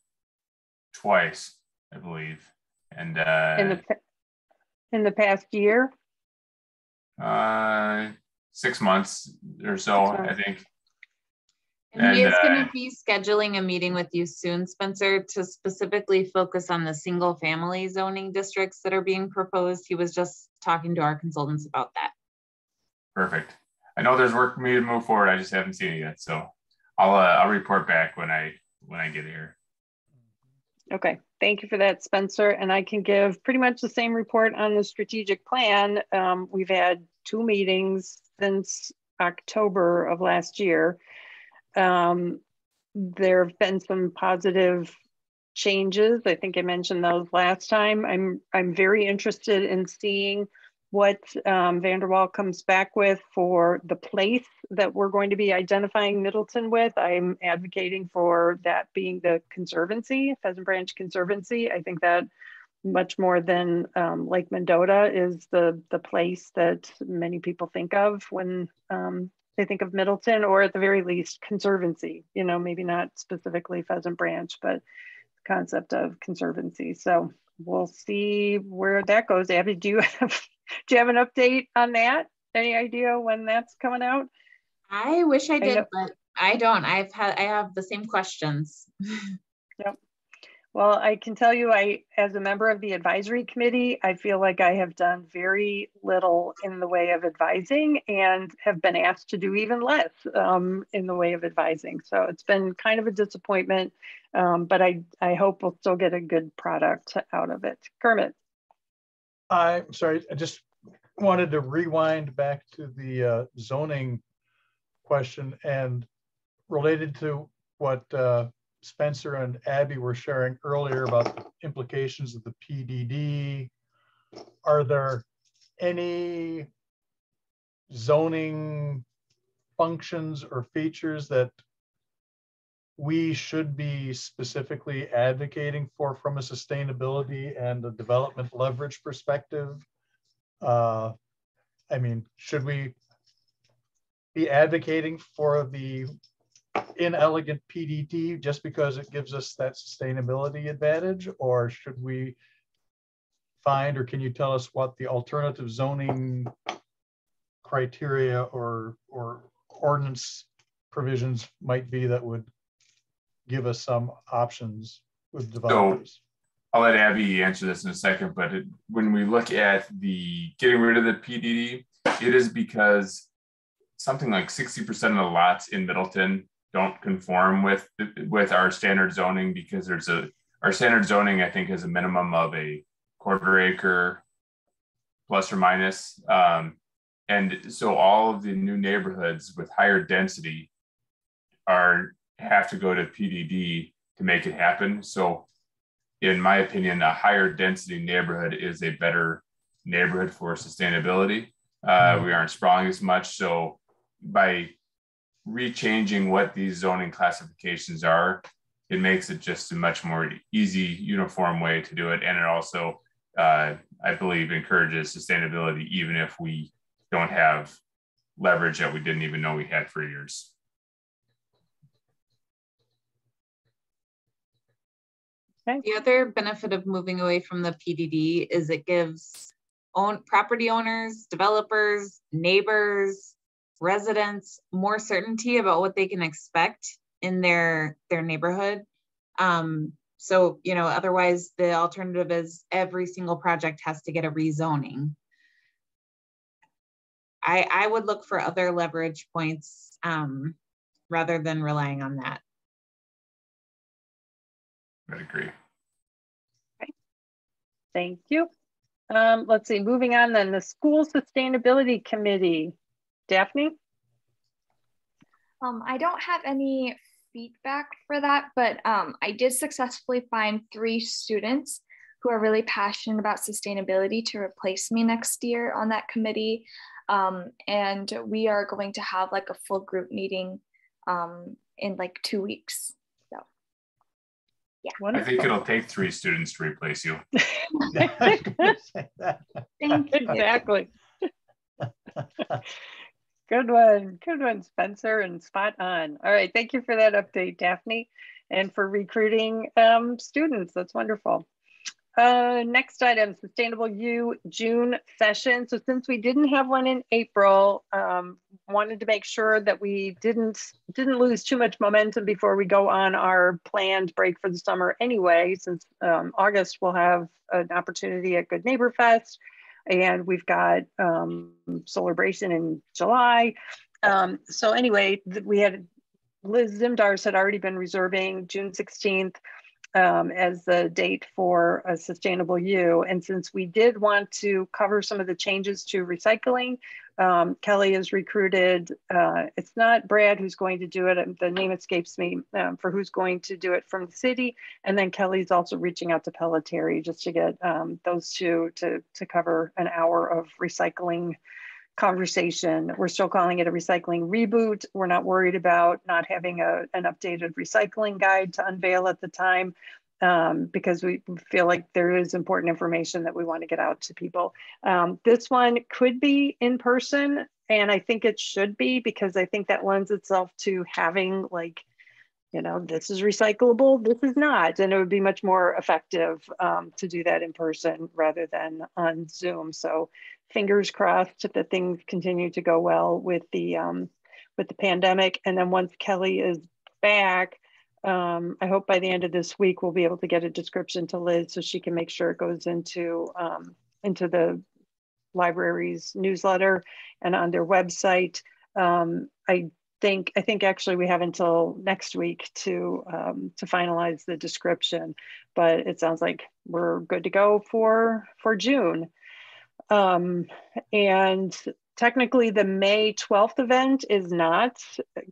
twice, I believe. And in the past year? 6 months or so, I think. And he is going to be scheduling a meeting with you soon, Spencer, to specifically focus on the single family zoning districts that are being proposed. He was just talking to our consultants about that. Perfect. I know there's work for me to move forward. I just haven't seen it yet. So I'll report back when I get here. Okay, thank you for that, Spencer. And I can give pretty much the same report on the strategic plan. We've had 2 meetings since October of last year. There have been some positive changes. I think I mentioned those last time. I'm very interested in seeing what Vanderwall comes back with for the place that we're going to be identifying Middleton with. I'm advocating for that being the Conservancy, Pheasant Branch Conservancy. I think that much more than Lake Mendota is the place that many people think of when they think of Middleton, or at the very least Conservancy, maybe not specifically Pheasant Branch, but the concept of Conservancy. So we'll see where that goes. Abby, do you have an update on that? Any idea when that's coming out? I wish I did, but I don't. I have the same questions. Yep. Well, I can tell you, as a member of the advisory committee, I feel like I have done very little in the way of advising and have been asked to do even less in the way of advising. So it's been kind of a disappointment, but I hope we'll still get a good product out of it. Kermit. I'm sorry, I just wanted to rewind back to the zoning question, and related to what Spencer and Abby were sharing earlier about the implications of the PDD. Are there any zoning functions or features that we should be specifically advocating for from a sustainability and a development leverage perspective? I mean, should we be advocating for the inelegant PDD just because it gives us that sustainability advantage, or should we find, or can you tell us what the alternative zoning criteria or ordinance provisions might be that would give us some options with developers? I'll let Abby answer this in a second, but when we look at the getting rid of the PDD, it is because something like 60% of the lots in Middleton don't conform with our standard zoning, because our standard zoning, I think, has a minimum of a quarter acre plus or minus. And so all of the new neighborhoods with higher density have to go to PDD to make it happen. So in my opinion, a higher density neighborhood is a better neighborhood for sustainability. We aren't sprawling as much. So by rechanging what these zoning classifications are, it makes it just a much more easy, uniform way to do it. And it also, I believe, encourages sustainability, even if we don't have leverage that we didn't even know we had for years. Okay. The other benefit of moving away from the PDD is it gives property owners, developers, neighbors, residents more certainty about what they can expect in their neighborhood. So, you know, otherwise the alternative is every single project has to get a rezoning. I would look for other leverage points rather than relying on that. I agree. Okay. Thank you. Let's see, moving on then, the School Sustainability Committee. Daphne? I don't have any feedback for that, but I did successfully find 3 students who are really passionate about sustainability to replace me next year on that committee. And we are going to have like a full group meeting in like 2 weeks. So, yeah. I think it'll take 3 students to replace you. Thank you. Exactly. Good one, Spencer, and spot on. All right, thank you for that update, Daphne, and for recruiting students. That's wonderful. Next item, Sustainable U June session. So since we didn't have one in April, wanted to make sure that we didn't lose too much momentum before we go on our planned break for the summer anyway, since August we'll have an opportunity at Good Neighbor Fest, and we've got Celebration in July. So anyway, we had Liz Zimdars had already been reserving June 16th as the date for a Sustainable U. And since we did want to cover some of the changes to recycling, Kelly has recruited, it's not Brad who's going to do it, the name escapes me, for who's going to do it from the city. And then Kelly's also reaching out to Pelletary just to get those two to cover an hour of recycling conversation. We're still calling it a recycling reboot. We're not worried about not having an updated recycling guide to unveil at the time, because we feel like there is important information that we want to get out to people. This one could be in person, and I think it should be, because I think that lends itself to having, like, you know, this is recyclable, this is not, and it would be much more effective to do that in person rather than on Zoom. So fingers crossed that things continue to go well with the pandemic. And then once Kelly is back, I hope by the end of this week we'll be able to get a description to Liz so she can make sure it goes into the library's newsletter and on their website. I think actually we have until next week to finalize the description, but it sounds like we're good to go for June. And technically the May 12th event is not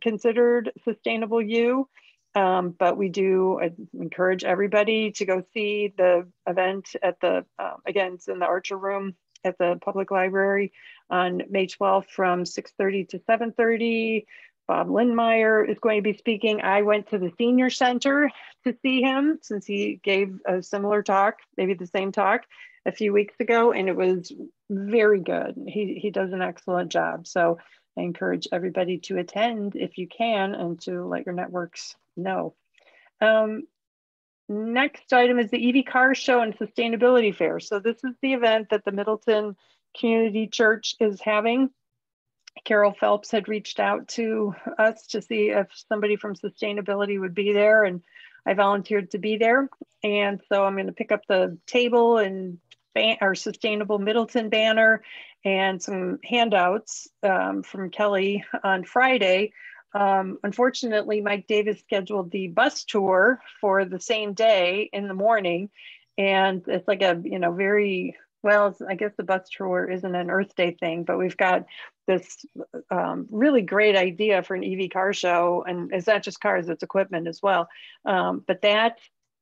considered Sustainable U, but we do encourage everybody to go see the event at the, again, it's in the Archer Room at the Public Library on May 12th from 6:30 to 7:30. Bob Lindmeyer is going to be speaking. I went to the Senior Center to see him since he gave a similar talk, maybe the same talk, a few weeks ago, and it was very good. He does an excellent job. So I encourage everybody to attend if you can and to let your networks know. Next item is the Eevee Car Show and Sustainability Fair. So this is the event that the Middleton Community Church is having. Carol Phelps had reached out to us to see if somebody from sustainability would be there, and I volunteered to be there. And so I'm going to pick up the table and our Sustainable Middleton banner and some handouts from Kelly on Friday. Unfortunately, Mike Davis scheduled the bus tour for the same day in the morning. And it's like a, very, well, I guess the bus tour isn't an Earth Day thing, but we've got this really great idea for an Eevee car show. And it's not just cars, it's equipment as well. But the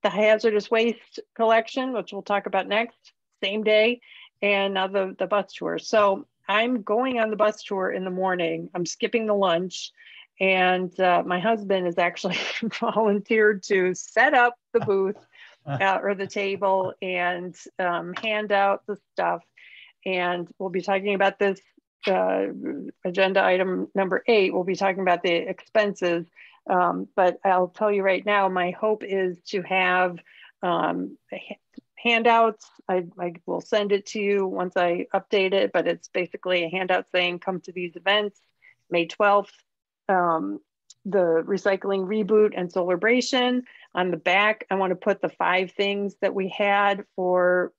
hazardous waste collection, which we'll talk about next, same day, and now the bus tour. So I'm going on the bus tour in the morning. I'm skipping the lunch. And my husband is actually volunteered to set up the booth or the table and hand out the stuff. And we'll be talking about this agenda item number 8. We'll be talking about the expenses. But I'll tell you right now, my hope is to have handouts. I will send it to you once I update it, but it's basically a handout saying come to these events, May 12th. The recycling reboot and celebration. On the back, I want to put the 5 things that we had for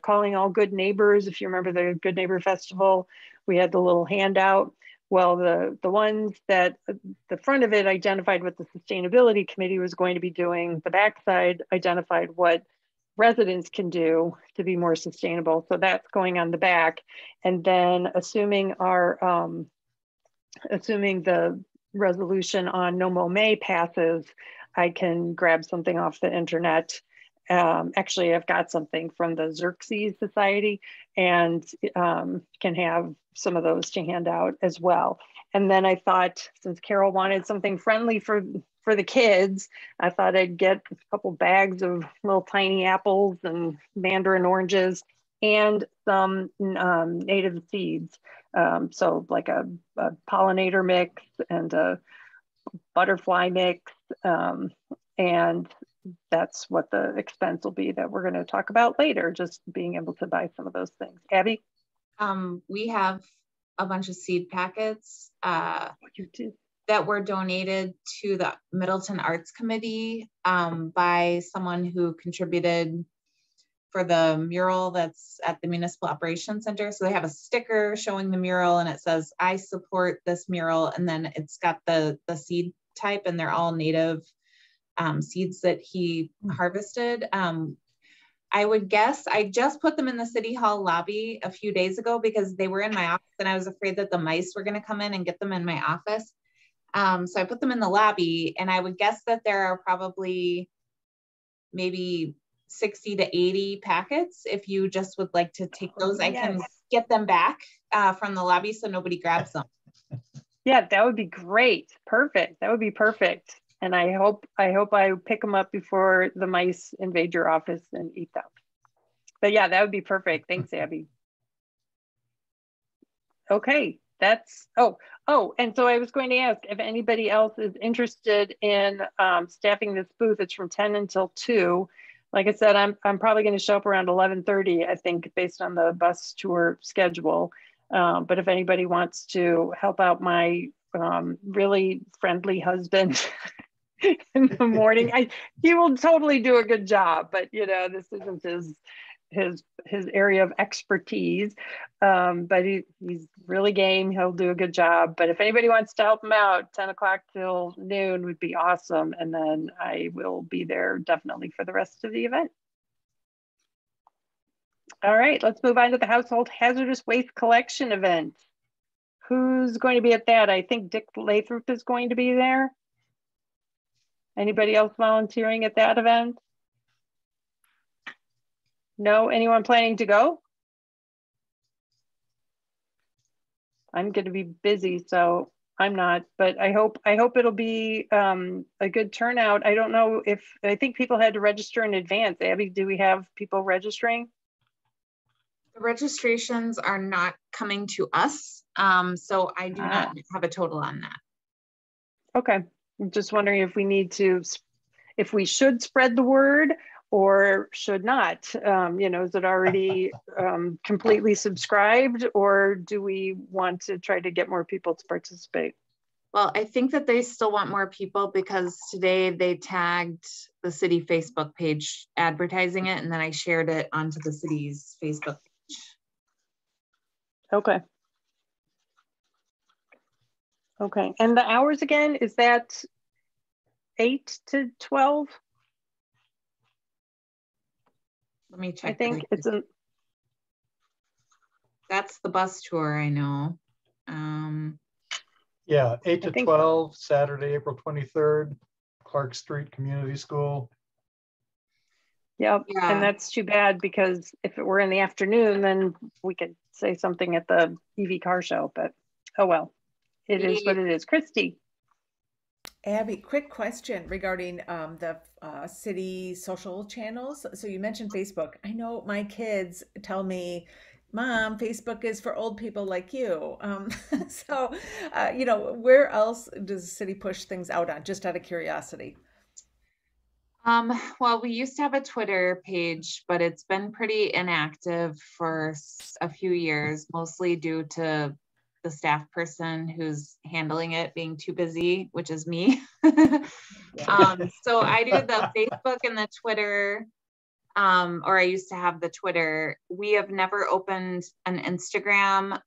calling all good neighbors. If you remember the Good Neighbor Festival, we had the little handout. Well, the ones that the front of it identified what the sustainability committee was going to be doing. The backside identified what residents can do to be more sustainable. So that's going on the back. And then assuming the resolution on No Mow May passes, I can grab something off the internet. Actually, I've got something from the Xerxes Society and can have some of those to hand out as well. And then I thought, since Carol wanted something friendly for the kids, I thought I'd get a couple bags of little tiny apples and mandarin oranges and some native seeds. So like a pollinator mix and a butterfly mix. And that's what the expense will be that we're going to talk about later, just being able to buy some of those things. Abby? We have a bunch of seed packets that were donated to the Middleton Arts Committee by someone who contributed for the mural that's at the Municipal Operations Center. So they have a sticker showing the mural and it says, I support this mural. And then it's got the seed type and they're all native seeds that he harvested. I would guess, I just put them in the City Hall lobby a few days ago because they were in my office and I was afraid that the mice were gonna come in and get them in my office. So I put them in the lobby and I would guess that there are probably maybe 60 to 80 packets. If you just would like to take those, I can get them back from the lobby so nobody grabs them. Yeah, that would be great. Perfect. That would be perfect. And I hope I pick them up before the mice invade your office and eat them. But yeah, that would be perfect. Thanks, Abby. Okay, that's, and so I was going to ask if anybody else is interested in staffing this booth. It's from 10 until 2. Like I said, I'm probably going to show up around 11:30, I think, based on the bus tour schedule. But if anybody wants to help out my really friendly husband in the morning, he will totally do a good job. But this isn't his area of expertise. But he's really game. He'll do a good job. But if anybody wants to help him out, 10 o'clock till noon would be awesome. And then I will be there definitely for the rest of the event. All right, let's move on to the Household Hazardous Waste Collection event. Who's going to be at that? I think Dick Lathrop is going to be there. Anybody else volunteering at that event? No, anyone planning to go? I'm going to be busy, so I'm not, but I hope it'll be a good turnout. I don't know I think people had to register in advance. Abby, do we have people registering? The registrations are not coming to us. So I do not have a total on that. Okay, I'm just wondering if we need to, if we should spread the word or should not. You know, is it already completely subscribed, or do we want to try to get more people to participate? Well, I think that they still want more people because today they tagged the city Facebook page advertising it, and then I shared it onto the city's Facebook page. Okay. Okay, and the hours again, is that 8 to 12? Let me check. I think it's a. That's the bus tour, I know. Yeah, 8 to 12, Saturday, April 23rd, Clark Street Community School. Yep, Yeah. and that's too bad because if it were in the afternoon, then we could say something at the Eevee car show, but oh well, it is what it is. Christy. Abby, quick question regarding the city social channels. So you mentioned Facebook. I know my kids tell me, Mom, Facebook is for old people like you. So, you know, where else does the city push things out on, just out of curiosity? Well, we used to have a Twitter page, but it's been pretty inactive for a few years, mostly due to the staff person who's handling it being too busy, which is me. So I do the Facebook and the Twitter, or I used to have the Twitter. We have never opened an Instagram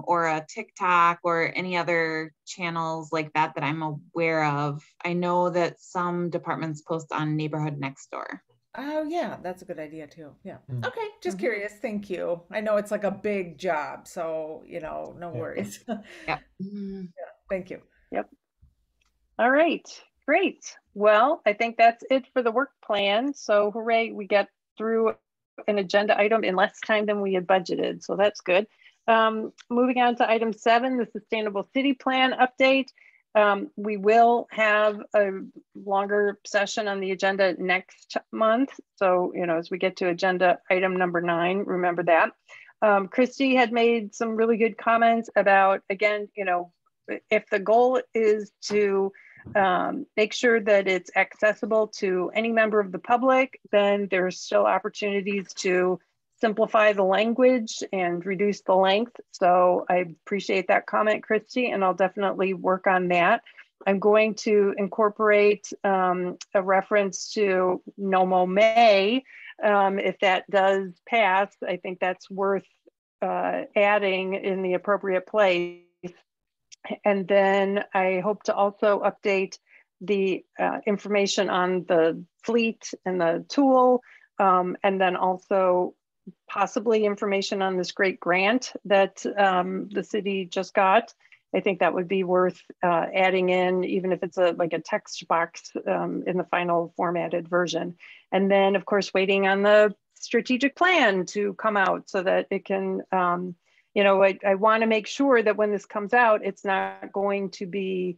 or a TikTok or any other channels like that that I'm aware of. I know that some departments post on Neighborhood Next Door. Oh yeah, that's a good idea too. Yeah. Okay, just curious. Thank you. I know it's like a big job, so you know, no worries. Yeah. Yeah. Thank you. Yep. All right, great. Well, I think that's it for the work plan. So hooray, we got through an agenda item in less time than we had budgeted. So that's good. Moving on to item 7, the Sustainable City Plan update. We will have a longer session on the agenda next month. So, you know, as we get to agenda item number 9, remember that. Christy had made some really good comments about, again, you know, if the goal is to make sure that it's accessible to any member of the public, then there's still opportunities to simplify the language and reduce the length. So I appreciate that comment, Christy, and I'll definitely work on that. I'm going to incorporate a reference to NOMO May. If that does pass, I think that's worth adding in the appropriate place. And then I hope to also update the information on the fleet and the tool, and then also possibly information on this great grant that the city just got. I think that would be worth adding in, even if it's like a text box in the final formatted version. And then of course, waiting on the strategic plan to come out so that it can, you know, I want to make sure that when this comes out, it's not going to be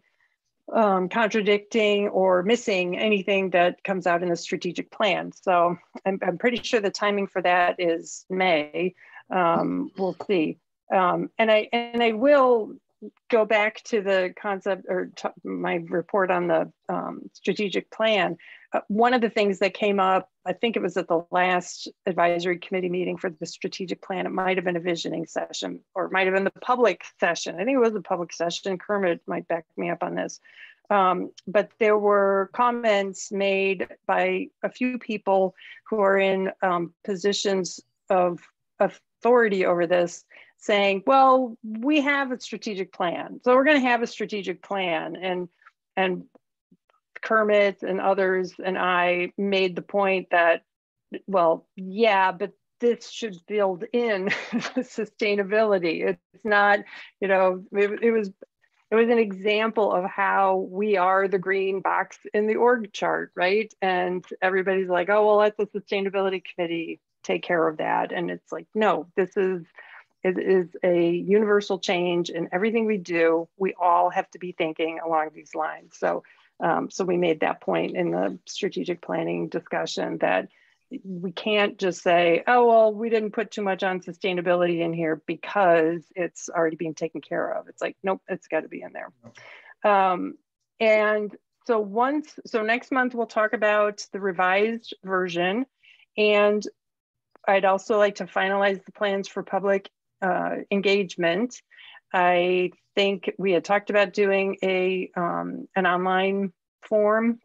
contradicting or missing anything that comes out in the strategic plan. So I'm pretty sure the timing for that is May. We'll see. And I will go back to the concept or my report on the strategic plan. One of the things that came up, I think it was at the last advisory committee meeting for the strategic plan, it might've been a visioning session or it might've been the public session. I think it was a public session. Kermit might back me up on this. But there were comments made by a few people who are in positions of authority over this, saying, well, we have a strategic plan. So we're going to have a strategic plan. And Kermit and others and I made the point that, well, yeah, but this should build in sustainability. It's not, you know, it was an example of how we are the green box in the org chart, right? And everybody's like, oh, well, let the sustainability committee take care of that. And it's like, no, it is a universal change in everything we do. We all have to be thinking along these lines. So we made that point in the strategic planning discussion that, we can't just say, oh, well, we didn't put too much on sustainability in here because it's already being taken care of. It's like, nope, it's got to be in there. And so next month we'll talk about the revised version, and I'd also like to finalize the plans for public engagement. I think we had talked about doing an online form,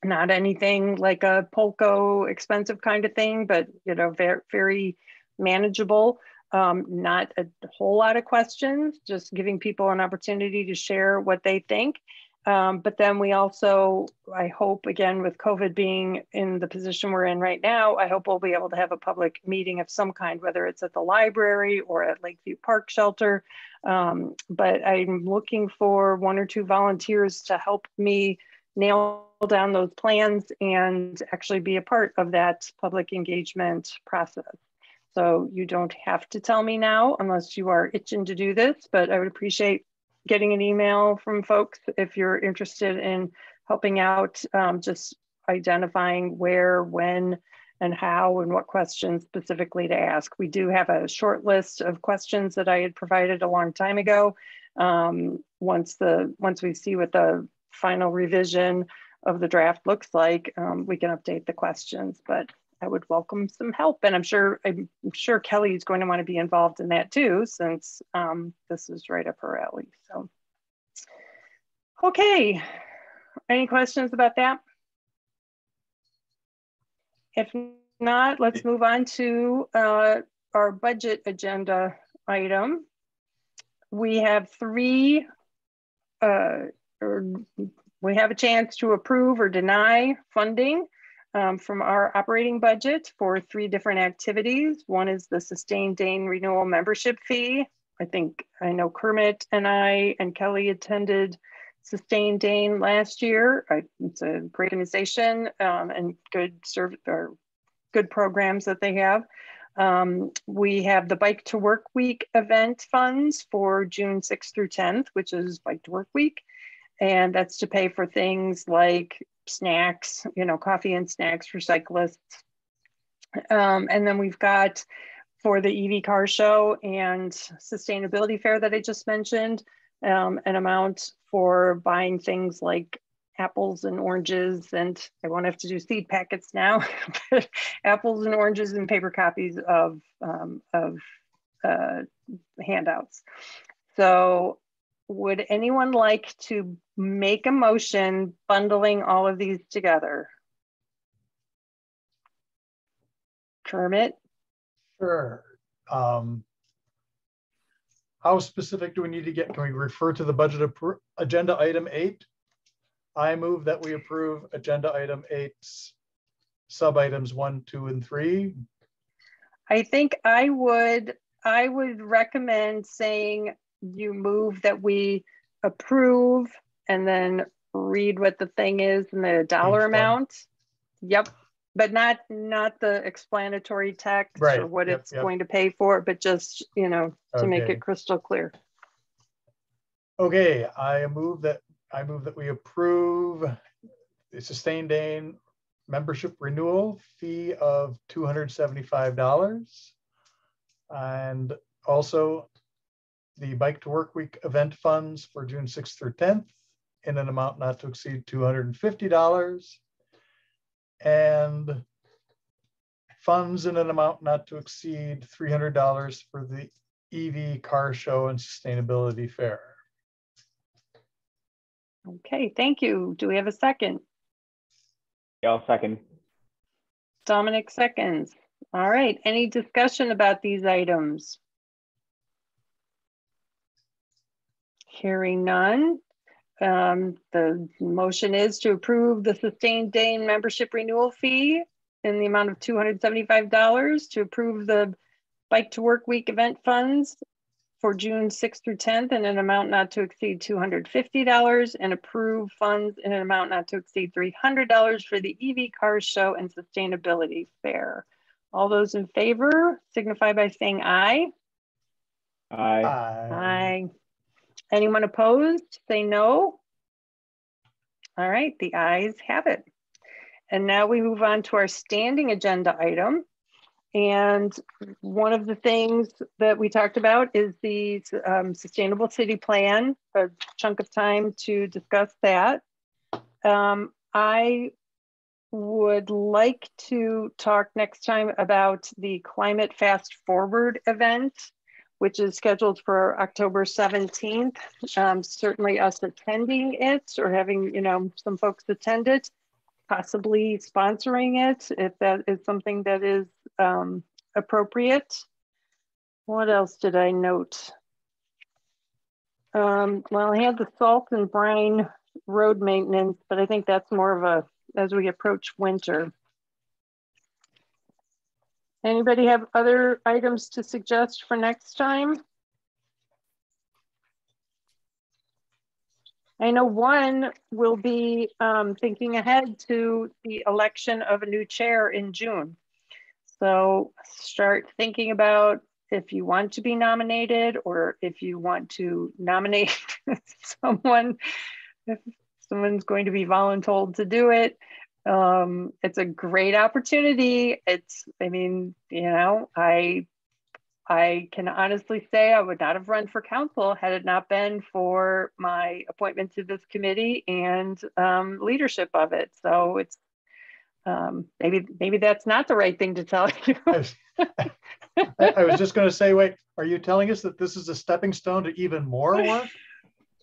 not anything like a Polko expensive kind of thing, but very, very manageable. Not a whole lot of questions, just giving people an opportunity to share what they think. But then we also, I hope, again, with COVID being in the position we're in right now, I hope we'll be able to have a public meeting of some kind, whether it's at the library or at Lakeview Park Shelter. But I'm looking for 1 or 2 volunteers to help me nail down those plans and actually be a part of that public engagement process. So you don't have to tell me now unless you are itching to do this, but I would appreciate getting an email from folks if you're interested in helping out, just identifying where, when, and how, and what questions specifically to ask. We do have a short list of questions that I had provided a long time ago. Once we see what the final revision of the draft looks like, we can update the questions, but I would welcome some help. And I'm sure Kelly is going to want to be involved in that too, since this is right up her alley. So, okay, any questions about that? If not, let's move on to our budget agenda item. We have we have a chance to approve or deny funding from our operating budget for 3 different activities. One is the Sustained Dane Renewal Membership Fee. I know Kermit and I and Kelly attended Sustained Dane last year. It's a great organization and good programs that they have. We have the Bike to Work Week event funds for June 6th through 10th, which is Bike to Work Week. And that's to pay for things like snacks, coffee and snacks for cyclists. And then we've got for the Eevee car show and sustainability fair that I just mentioned, an amount for buying things like apples and oranges, and I won't have to do seed packets now, but apples and oranges and paper copies of handouts. So would anyone like to make a motion bundling all of these together? Kermit? Sure. How specific do we need to get? Can we refer to the budget agenda item 8? I move that we approve agenda item 8's sub items 1, 2, and 3. I think I would recommend saying you move that we approve and then read what the thing is and the dollar amount. Yep. But not the explanatory text or what it's going to pay for, but just, to make it crystal clear. Okay, I move that we approve the Sustained Dane membership renewal fee of $275, and also the Bike to Work Week event funds for June 6th through 10th in an amount not to exceed $250, and funds in an amount not to exceed $300 for the Eevee car show and sustainability fair. Okay, thank you. Do we have a second? Yeah, I'll second. Dominic seconds. All right, any discussion about these items? Hearing none. The motion is to approve the Sustained Dane membership renewal fee in the amount of $275, to approve the Bike to Work Week event funds for June 6th through 10th in an amount not to exceed $250, and approve funds in an amount not to exceed $300 for the Eevee car show and sustainability fair. All those in favor signify by saying aye. Aye. Aye. Anyone opposed, say no. All right, the ayes have it. And now we move on to our standing agenda item. And one of the things that we talked about is the Sustainable City Plan, a chunk of time to discuss that. I would like to talk next time about the Climate Fast Forward event, which is scheduled for October 17th. Certainly us attending it or having, you know, some folks attend it, possibly sponsoring it if that is something that is appropriate. What else did I note? Well, I had the salt and brine road maintenance, but I think that's more of a, as we approach winter. Anybody have other items to suggest for next time? I know one will be thinking ahead to the election of a new chair in June. So start thinking about if you want to be nominated or if you want to nominate someone, if someone's going to be voluntold to do it. It's a great opportunity. It's, I mean, you know, I can honestly say I would not have run for council had it not been for my appointment to this committee and leadership of it. So it's maybe that's not the right thing to tell you. I was just going to say, wait, are you telling us that this is a stepping stone to even more work?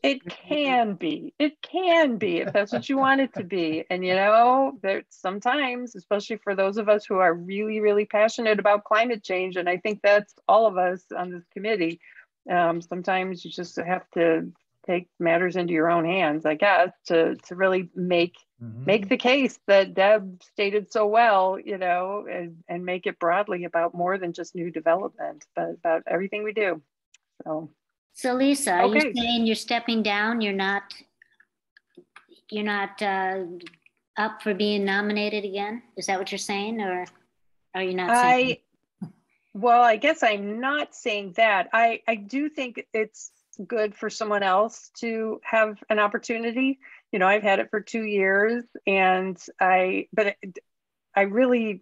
It can be if that's what you want it to be. And you know, there's sometimes, especially for those of us who are really, really passionate about climate change, and I think that's all of us on this committee, sometimes you just have to take matters into your own hands, I guess, to really make the case that Deb stated so well, you know, and make it broadly about more than just new development, but about everything we do. So Lisa, are okay. you saying you're stepping down? You're not up for being nominated again? Is that what you're saying, or are you not saying that? Well, I guess I'm not saying that. I do think it's good for someone else to have an opportunity. You know, I've had it for 2 years, and I really,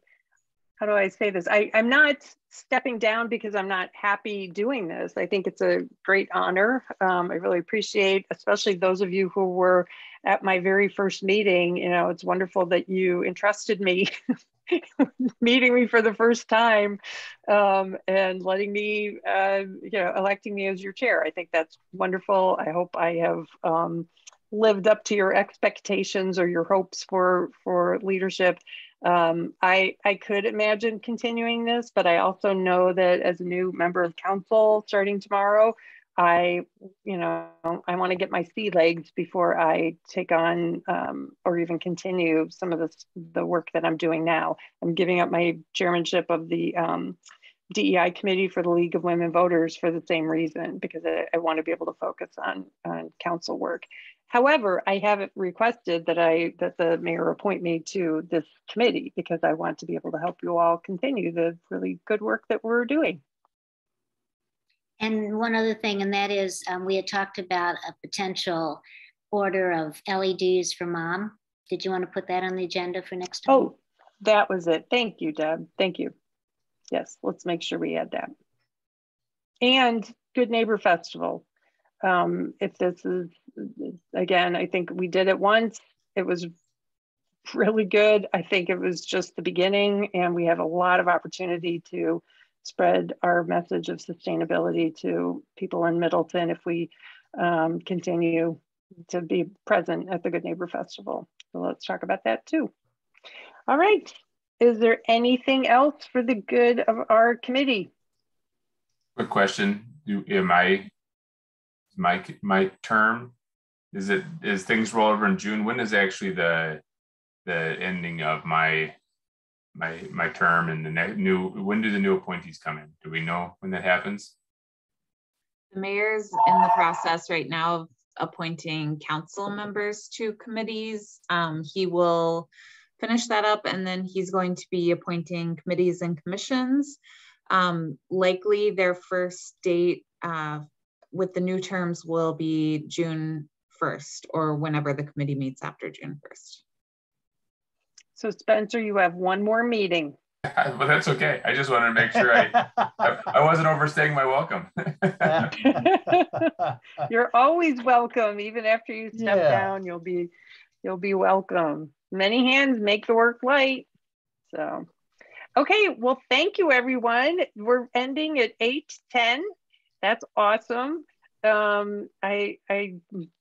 how do I say this? I'm not stepping down because I'm not happy doing this. I think it's a great honor. I really appreciate, especially those of you who were at my very first meeting. You know, it's wonderful that you entrusted me, meeting me for the first time, and letting me, you know, electing me as your chair. I think that's wonderful. I hope I have lived up to your expectations or your hopes for leadership. I could imagine continuing this, but I also know that as a new member of council starting tomorrow, I want to get my sea legs before I take on or even continue some of the work that I'm doing now. I'm giving up my chairmanship of the DEI committee for the League of Women Voters for the same reason, because I want to be able to focus on council work. However, I haven't requested that the mayor appoint me to this committee because I want to be able to help you all continue the really good work that we're doing. And one other thing, and that is we had talked about a potential order of LEDs for mom. Did you want to put that on the agenda for next time? Oh, that was it. Thank you, Deb. Thank you. Yes, let's make sure we add that. And Good Neighbor Festival. If this is, again, I think we did it once. It was really good. I think it was just the beginning, and we have a lot of opportunity to spread our message of sustainability to people in Middleton if we continue to be present at the Good Neighbor Festival. So let's talk about that too. All right. Is there anything else for the good of our committee? Quick question. My term, is things roll over in June? When is actually the ending of my term, and when do the new appointees come in? Do we know when that happens? The mayor's in the process right now of appointing council members to committees. He will finish that up, and then he's going to be appointing committees and commissions. Likely their first date with the new terms will be June 1st, or whenever the committee meets after June 1st. So Spencer, you have one more meeting. Well, that's okay. I just wanted to make sure I wasn't overstaying my welcome. You're always welcome. Even after you step down, you'll be welcome. Many hands make the work light. So, okay. Well, thank you, everyone. We're ending at 8:10. That's awesome. I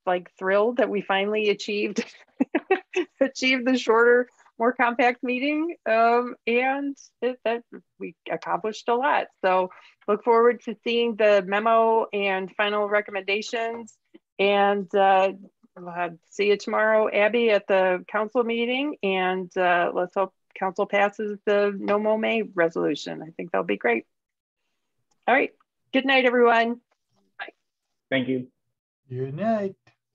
like thrilled that we finally achieved the shorter, more compact meeting, and that we accomplished a lot. So look forward to seeing the memo and final recommendations, and see you tomorrow, Abby, at the council meeting, and let's hope council passes the No Mow May resolution. I think that'll be great. All right, good night, everyone. Bye. Thank you. Good night.